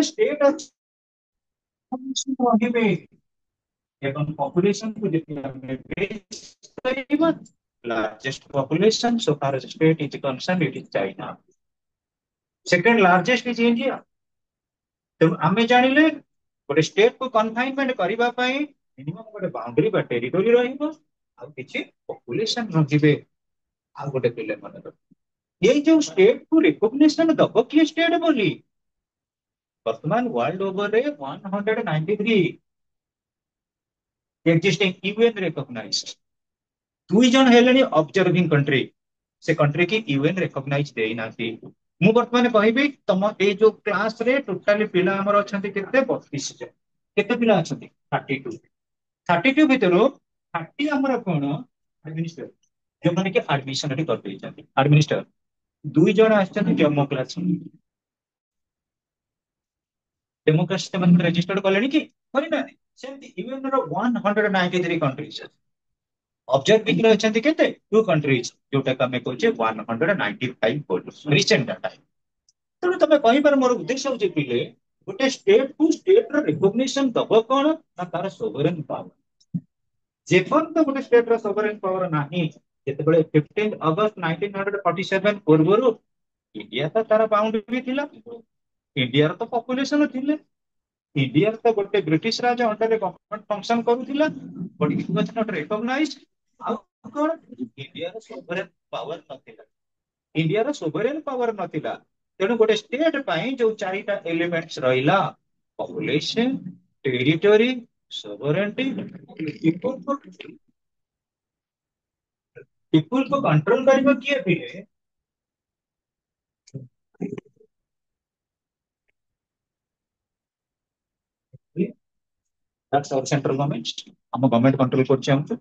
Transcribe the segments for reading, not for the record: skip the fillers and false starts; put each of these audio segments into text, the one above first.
State ରହିବେ ଏବଂ population को देखिए हमने largest population so far as state is concerned it is China. Second largest is India. ତେଣୁ ଆମେ ଜାଣିଲେ ଗୋଟେ ଷ୍ଟେଟ କୁ କନଫାଇନମେଣ୍ଟ କରିବା ପାଇଁ ମିନିମମ ଗୋଟେ ବାଉଣ୍ଡରୀ ବା ଟେରିଟୋରି ରହିବ ଆଉ କିଛି ପପୁଲେସନ ରହିବେ ଆଉ ଗୋଟେ ପିଲେ ମନେ ରଖିବେ ଏଇ ଯୋଉ ଷ୍ଟେଟ କୁ ରେକଗ୍ନିସନ ଦବ କିଏ ଷ୍ଟେଟ ବୋଲି ବର୍ତ୍ତମାନ ୱାର୍ଲଡ ଓଭରରେ 193 existing UN recognized ଦୁଇ ଜଣ ହେଲେଣି ଅବଜର୍ଭିଂ କଣ୍ଟ୍ରି ସେ କଣ୍ଟ୍ରି କି ୟୁଏନ ରେକଗ୍ନାଇଜ ଦେଇନାହାନ୍ତି ମୁଁ ବର୍ତ୍ତମାନ କହିବି ତମ ଏଇ ଯୋଉ କ୍ଲାସ ରେ ଟୋଟାଲି ପିଲା ଆମର ଅଛନ୍ତି କେତେ 32 ଜଣ କେତେ ପିଲା ଅଛନ୍ତି 32 32 ଭିତରୁ 30 ଆମର କଣ ଆଡମିନିଷ୍ଟ୍ରେଟର ଯୋଉମାନେ କି ଆଡମିସନ ଏଠି କରିଦେଇଛନ୍ତି ଆଡମିନିଷ୍ଟ୍ରେଟର ଦୁଇ ଜଣ ଆସିଛନ୍ତି ଡେମୋକ୍ରାସି ସେମାନେ ରେଜିଷ୍ଟର୍ଡ କଲେଣି କି କରିନାହାନ୍ତି ସେମିତି ୟୁଏନ ର 193 କଣ୍ଟ୍ରିଜ ଅବଜର୍ଭିଂ ରେ ଅଛନ୍ତି କେତେ 2 କଣ୍ଟ୍ରିଜ ଯୋଉଟାକୁ ଆମେ କହୁଛେ 195 ରିସେଣ୍ଟ ଡାଟା ତେଣୁ ତମେ କହିବାର ମୋର ଉଦ୍ଦେଶ୍ୟ ହଉଛି ପିଲେ ଗୋଟେ ଷ୍ଟେଟ କୁ ଷ୍ଟେଟ ର ରେକଗ୍ନିସନ ଦବ କଣ ନା ତାର ସୋଭରେନ୍ ପାୱାର ଯେପର୍ଯ୍ୟନ୍ତ ଗୋଟେ ଷ୍ଟେଟ ର ସୋଭରେନ୍ ପାୱାର ନାହିଁ ଯେତେବେଳେ 15 ଅଗଷ୍ଟ 1947 ପୂର୍ବରୁ ଇଣ୍ଡିଆ ତ ତାର ବାଉଣ୍ଡରୀ ଥିଲା ଇଣ୍ଡିଆର ତ ପପୁଲେସନ ଥିଲେ ଇଣ୍ଡିଆର ତ ଗୋଟେ ବ୍ରିଟିଶ ରାଜ ଅଣ୍ଡରରେ ଗଭର୍ଣ୍ଣମେଣ୍ଟ ଫଙ୍କସନ କରୁଥିଲା ବଟ ଇଟ ୱାଜ ନଟ ରେକଗ୍ନାଇଜଡ ଆଉ କଣ ଇଣ୍ଡିଆର ସୋଭରେନ୍ ପାୱାର ନଥିଲା ଇଣ୍ଡିଆର ସୋଭରେନ୍ ପାୱାର ନଥିଲା ତେଣୁ ଗୋଟେ ଷ୍ଟେଟ ପାଇଁ ଯୋଉ ଚାରିଟା ଏଲିମେଣ୍ଟସ ରହିଲା ପପୁଲେସନ ଟେରିଟୋରି sovereignty people को कंट्रोल करने किए भी है that's our central government ଆମ ଗଭର୍ଣ୍ଣମେଣ୍ଟ କଣ୍ଟ୍ରୋଲ କରୁଛି ଆମକୁ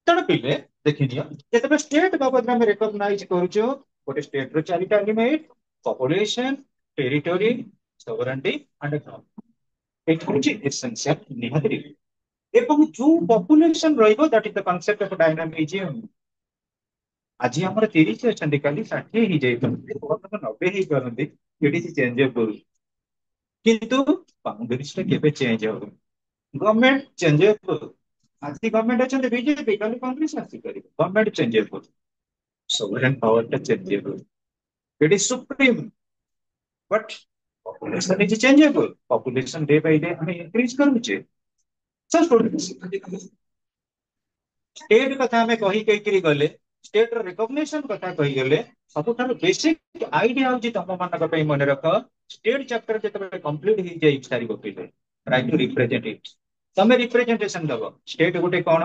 ତେଣୁ ପିଲେ ଦେଖିନିଅ ଯେତେବେଳେ ଷ୍ଟେଟ ବାବଦରେ ଆମେ ରେକଗ୍ନାଇଜ କରୁଛୁ ଗୋଟେ ଷ୍ଟେଟ ର ଚାରିଟା element population territory sovereignty and economy ଏଇଟା ହଉଛି ଏସେନ୍ସିଆଲ ନିହାତି ଏବଂ ଯୋଉ ପପୁଲେସନ ରହିବ that is the concept of dynamism ଆଜି ଆମର 30 ଅଛନ୍ତି କାଲି 60 ହେଇଯାଇଛନ୍ତି ବର୍ତ୍ତମାନ 90 ହେଇପାରନ୍ତି ଇଟ୍ ଇଜ ଚେଞ୍ଜେବଲ କିନ୍ତୁ ବାଉଣ୍ଡରୀଜ ଟା କେବେ ଚେଞ୍ଜ ହବନି ଗଭର୍ଣ୍ଣମେଣ୍ଟ ଚେଞ୍ଜେବଲ ଆଜି ଗଭର୍ଣ୍ଣମେଣ୍ଟ ଅଛନ୍ତି ବିଜେପି କାଲି କଂଗ୍ରେସ ଆସିପାରିବ ଗଭର୍ଣ୍ଣମେଣ୍ଟ ଚେଞ୍ଜେବଲ sovereign power ଟା changeable it is supreme but population is changeable population day by day ଆମେ increase କରୁଛେ ଷ୍ଟେଟ କଥା ଆମେ କହି କହିକିରି ଗଲେ ଷ୍ଟେଟ ର ରେକଗ୍ନିସନ କଥା କହିଗଲେ ସବୁଠାରୁ ବେସିକ ଆଇଡିଆ ହଉଛି ତମ ମାନଙ୍କ ପାଇଁ ମନେ ରଖ ଷ୍ଟେଟ ଚାପ୍ଟର ଯେତେବେଳେ କମ୍ପ୍ଲିଟ ହେଇଯାଇ ସାରିବ ପିଲେ ଟ୍ରାଇ ଟୁ ରିପ୍ରେଜେଣ୍ଟ ଇଟ ତମେ ରିପ୍ରେଜେଣ୍ଟେସନ ଦବ ଷ୍ଟେଟ ଗୋଟେ କଣ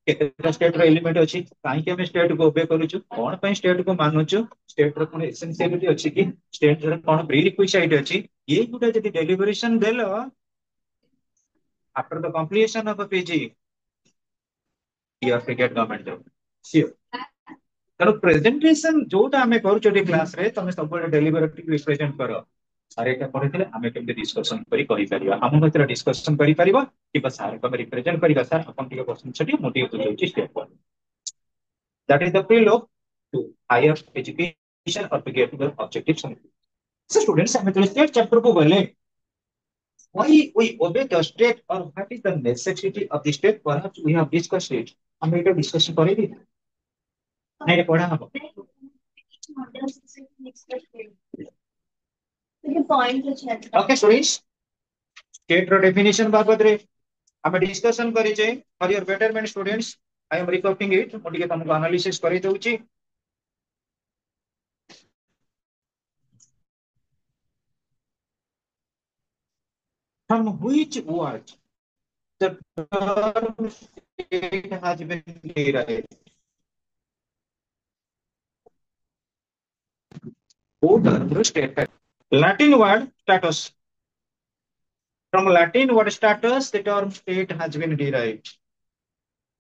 କେତେଟା ଷ୍ଟେଟ ର ଏଲିମେଣ୍ଟ ଅଛି କାହିଁକି ଆମେ ଷ୍ଟେଟ କୁ ଓବେ କରୁଛୁ କଣ ପାଇଁ ଷ୍ଟେଟ କୁ ମାନୁଛୁ ଷ୍ଟେଟ ର କଣ ଏସେନ୍ସିଆଲିଟି ଅଛି କି ଷ୍ଟେଟ ର କଣ ପ୍ରିରିକ୍ୱିସାଇଟ୍ ଅଛି ଏଇଗୁଟା ଯଦି ଡେଲିଭରେସନ ଦେଲ after the completion of a PG you have to get government job sure ତେଣୁ ପ୍ରେଜେଣ୍ଟେସନ ଯୋଉଟା ଆମେ କରୁଛୁ ଏଠି କ୍ଲାସରେ ତମେ ସବୁବେଳେ ଡେଲିଭରେଟିଭ ରିପ୍ରେଜେଣ୍ଟ କର ସାର୍ ଏଇଟା ପଢିଥିଲେ ଆମେ କେମିତି ଡିସ୍କସନ କରି କହିପାରିବା ଆମ ଭିତରେ ଡିସ୍କସନ କରିପାରିବ କିମ୍ବା ସାର୍ ଆମେ ରିପ୍ରେଜେଣ୍ଟ କରିବା ସାର୍ ଆପଣ ଟିକେ ବସନ୍ତୁ ସେଠି ମୁଁ ଟିକେ ବୁଝାଉଛି step one that is the prologue to higher education or to get the objective ସେ ଷ୍ଟୁଡେଣ୍ଟସ ଆମେ ଯେତେବେଳେ ଷ୍ଟେଟ ଚାପ୍ଟରକୁ ଗଲେ why we obey the state or what is the necessity of the state perhaps we have discussed it ଆମେ ଏଇଟା discussion କରିବି ନାଇଁ ପଢା ହବ ओके स्टूडेंट्स स्टेट रो डेफिनेशन बाबत रे हम डिस्कशन करिजे for your betterment students I am recording it मो टिके तुमको एनालिसिस करि दउची from which word the term state has been derived who term state Latin word status from Latin word status the term state has been derived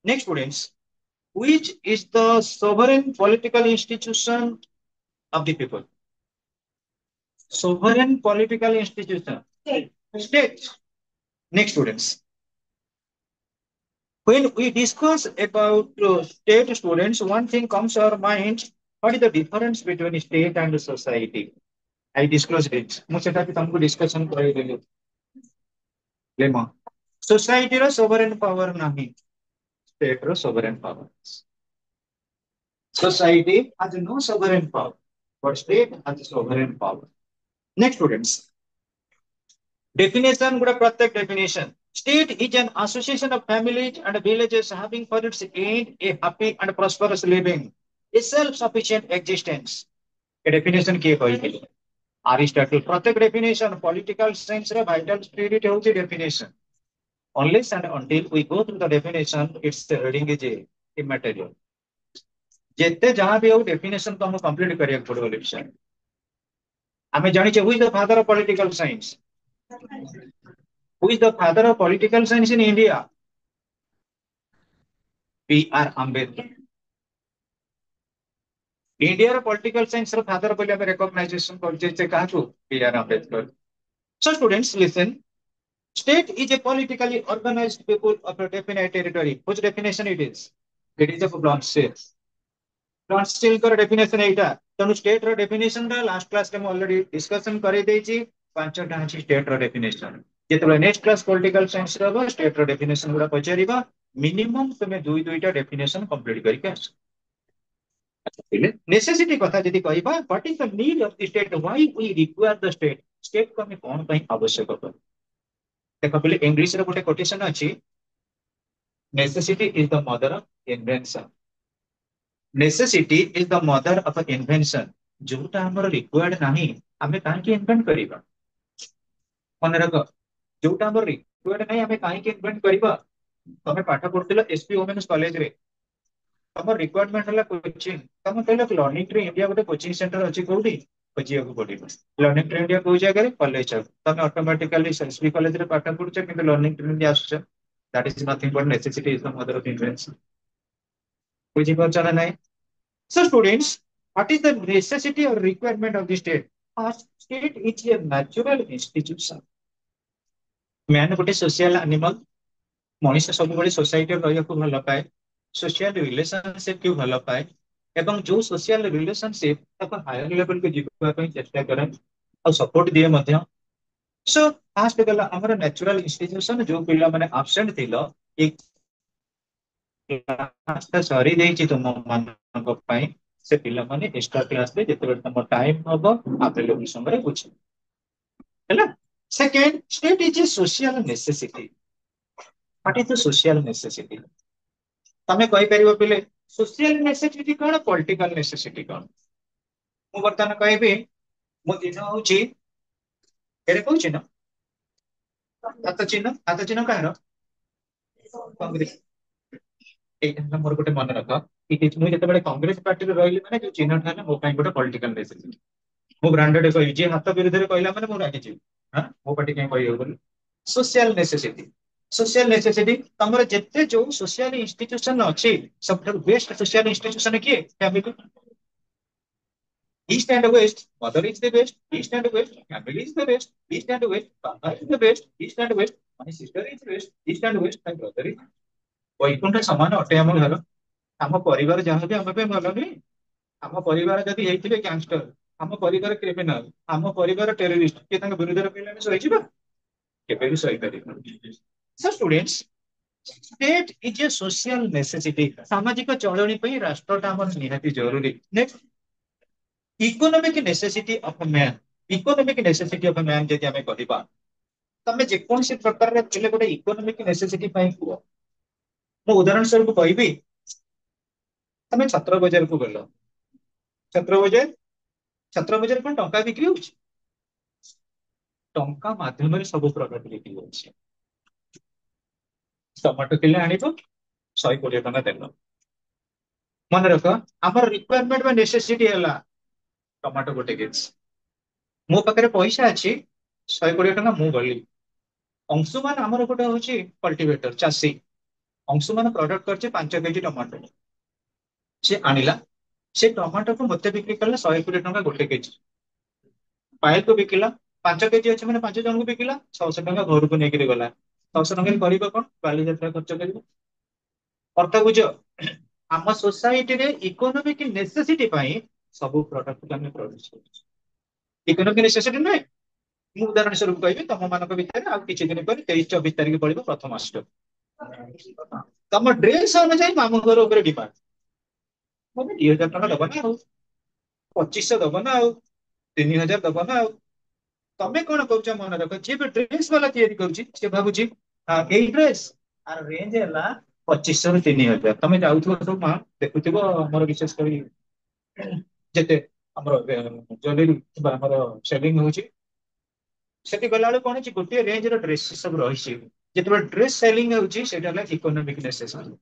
next students which is the sovereign political institution of the people sovereign political institution state next students when we discuss about state students one thing comes to our mind what is the difference between state and society I disclosed it. ମୁଁ ସେଟା ବି ତମକୁ discussion କରେଇଦେଲି। Lame society ର sovereign power ନାହିଁ, state ର sovereign power। Society has no sovereign power, but state has sovereign power. Next students, definition गुड़ा प्रत्येक definition. State is an association of families and villages having for its end a happy and prosperous living, a self-sufficient existence. A definition किए कोई Aristotle. प्रत्येक definition political science रे vital spirit होची definition. Unless and until we go through the definition, its reading is immaterial. जितने जहाँ भी हो definition को हम complete करिए पड़ो विषय। हमें जानी चाहिए who is the father of political science? Who is the father of political science in India? B.R. Ambedkar. India political science father बोले हमें recognition करते कहाँ B.R. Ambedkar. So students listen. State is a politically organized people of a definite territory. Which definition it is? It is a blunt steel. Blunt steel का definition है इटा. तो state रा definition रा last class में already discussion करे देची. पांचटा है state रा definition. ଯେତେବେଳେ next class political science ର ହବ state ର definition ଗୁଡା ପଚାରିବା minimum ତମେ ଦୁଇଟା definition complete କରିକି ଆସ। necessity କଥା ଯଦି କହିବା what is the need of the state, why we require the state, state କୁ ଆମେ କଣ ପାଇଁ ଆବଶ୍ୟକ କରୁ। ଦେଖ ପିଲେ ଇଂଲିଶ ରେ ଗୋଟେ କୋଟେସନ ଅଛି, necessity is the mother of invention, necessity is the mother of invention। ଯୋଉଟା ଆମର required ନାହିଁ ଆମେ କାହିଁକି invent କରିବା। ମନେ ରଖ ଯୋଉଟା ଆମର required ନାହିଁ ଆମେ କାହିଁକି invent କରିବା। ତମେ ପାଠ ପଢୁଥିଲ ଏସପି ଓମେନ୍ସ କଲେଜ ରେ, ତମ ରିକ୍ୱାରମେଣ୍ଟ ହେଲା କୋଚିଂ, ତମେ କହିଲ ଲର୍ଣ୍ଣିଂ ଟ୍ରି ଇଣ୍ଡିଆ ଗୋଟେ କୋଚିଂ ସେଣ୍ଟର ଅଛି କୋଉଠି, ଖୋଜିବାକୁ ପଡିବ। ଲର୍ଣ୍ଣିଂ ଟ୍ରି ଇଣ୍ଡିଆ କୋଉ ଜାଗାରେ, କଲେଜ ଛକ। ତମେ ଅଟୋମେଟିକାଲି ଏସପି କଲେଜରେ ପାଠ ପଢୁଛ କିନ୍ତୁ ଲର୍ଣ୍ଣିଂ ଟ୍ରି ଇଣ୍ଡିଆ ଆସୁଛ। That is nothing but necessity is the mother of invention. ବୁଝିପାରୁଛ ନା ନାଇଁ। So students, what is the necessity or requirement of the state? State is a natural institution. Man ଗୋଟେ social animal, ମଣିଷ ସବୁବେଳେ ସୋସାଇଟିରେ ରହିବାକୁ ଭଲ ପାଏ, ସୋସିଆଲ ରିଲେସନସିପ କୁ ଭଲ ପାଏ ଏବଂ ଯୋଉ ସୋସିଆଲ ରିଲେସନସିପ ତାକୁ ହାୟର ଲେଭେଲକୁ ଯିବା ପାଇଁ ଚେଷ୍ଟା କରେ ଆଉ ସପୋର୍ଟ ଦିଏ ମଧ୍ୟ। ସୋ ଫାଷ୍ଟ ଗଲା ଆମର ନ୍ୟାଚୁରାଲ ଇନଷ୍ଟିଟ୍ୟୁସନ, ଯୋଉ ପିଲାମାନେ ଆବସେଣ୍ଟ ଥିଲ ଏଇ କ୍ଲାସଟା ସରି ଦେଇଛି ତୁମ ମାନଙ୍କ ପାଇଁ, ସେ ପିଲାମାନେ ଏକ୍ସଟ୍ରା କ୍ଲାସରେ ଯେତେବେଳେ ତମ ଟାଇମ ହବ ଆଭେଲେବଲ ସମୟରେ ବୁଝିବ ହେଲା। Second, state is a social necessity. What is the social necessity? ତମେ କହିପାରିବ ପିଲେ social necessity କଣ, political necessity କଣ। ମୁଁ ବର୍ତ୍ତମାନ କହିବି, ମୋ ଦିନ ହଉଛି ଏରେ କହୁଛି ନା ହାତ ଚିହ୍ନ କାହାର, କଂଗ୍ରେସ। ଏଇଟା ହେଲା ମୋର ଗୋଟେ ମନେ ରଖ, ମୁଁ ଯେତେବେଳେ କଂଗ୍ରେସ ପାର୍ଟିରେ ରହିଲି ମାନେ ଯୋଉ ଚିହ୍ନଟା ହେଲା ମୋ ପାଇଁ ଗୋଟେ ପଲିଟିକାଲ ନେସେସିଟି। ମୁଁ ବ୍ରାଣ୍ଡେଡ କହିବି, ଯିଏ ହାତ ବିରୁଦ୍ଧରେ କହିଲା ମାନେ ମୁଁ ରାଗିଯିବି, ମୋ ପାର୍ଟି କାହିଁ କହିବ ବୋଲି। ସୋସିଆଲ ନେସେସିଟି, सोशल नेसेसिटी तमर जेते जो सोशल इंस्टीट्यूशन अच्छी सबठारु बेस्ट सोशल इंस्टीट्यूशन किए family. East and west mother is the best, east and west family is the best, east and west father is the best, east and west my sister is best, east and west my brother is. Vaikuntha समान अटे हम घर, हम परिवार जहाँ भी हम भल नुहे। हम परिवार जदि होइथिबे गैंगस्टर, हम परिवार क्रिमिनल, हम परिवार टेररिस्ट, के तांग विरुद्ध कहले ଆମେ ସହିଯିବା केबे भी सही परिबा। So students, state is a social necessity। सामाजिक चलणी पे राष्ट्रटा हमर निहाती जरूरी। Next, economic necessity of man. Economic necessity of man जदि हमें कहबा, तमे जे कोन से प्रकार रे चले गोटे इकोनॉमिक नेसेसिटी पई कुओ। मो उदाहरण स्वरूप कहबी, तमे छत्र बाजार को गलो, छत्र बाजार, छत्र बाजार कोन टंका बिक्री होछि, टंका माध्यम रे सब प्रोडक्ट बिक्री होछि। टमाटो किलो आनिबो 120 टका देलो, मन रख हमर रिक्वायरमेंट बा नेसेसिटी हला टमाटो गोटे केजी। मो पाखरे पैसा अछि 120 टका मु गली, अंशुमान हमर गोटे होछि कल्टीवेटर चासी, अंशुमान प्रोडक्ट करछि 5 केजी टमाटो, से आनिला, से टमाटो को मते बिक्री करला 120 टका गोटे केजी। पायल को बिकिला 5 केजी अछि माने 5 जन को बिकिला 600 टका घर को नेकिरी गला। 600 टका करिबो कोन, बाली यात्रा खर्च करिबो। अर्थ बुझ, आम सोसाइटी रे इकोनॉमिक नेसेसिटी पाई सब प्रोडक्ट हमें प्रोड्यूस करछ। ଇକୋନୋମିକ ନେସେସିଟି ନୁହେଁ। ମୁଁ ଉଦାହରଣ ସ୍ୱରୂପ କହିବି ତମ ମାନଙ୍କ ଭିତରେ ଆଉ କିଛି ଦିନ ପରେ 23-24 ତାରିଖ ପଡିବ ପ୍ରଥମାଷ୍ଟମୀ। ତମ ଡ୍ରେସ ଅନୁଯାୟୀ ମାମୁଁ ଘର ଉପରେ ଡିମାଣ୍ଡ। ମତେ 2,000 ଟଙ୍କା ଦବ ନା ଆଉ, 2,500 ଦବ ନା ଆଉ, 3,000 ଦବ ନା ଆଉ। ତମେ କଣ କହୁଛ ମନେ ରଖ, ଯିଏ ବି ଡ୍ରେସ ବାଲା ତିଆରି କରୁଛି ସେ ଭାବୁଛି ଏଇ ଡ୍ରେସ ଆର ରେଞ୍ଜ ହେଲା 2,500 ରୁ 3,000। ତମେ ଯାଉଥିବ ସବୁ ମା ଦେଖୁଥିବ ଆମର ବିଶେଷ କରି ଯେତେ ଆମର ଜୁଏଲେରୀ କିମ୍ବା ଆମର ସେଲିଂ ହଉଛି, ସେଠି ଗଲାବେଳକୁ କଣ ଅଛି ଗୋଟିଏ ରେଞ୍ଜ ର ଡ୍ରେସ୍ ସବୁ ରହିଛି। ଯେତେବେଳେ ଡ୍ରେସ୍ ସେଲିଂ ହେଉଛି ସେଇଟା ହେଲା ଇକୋନୋମିକ ନେସେସିଟି।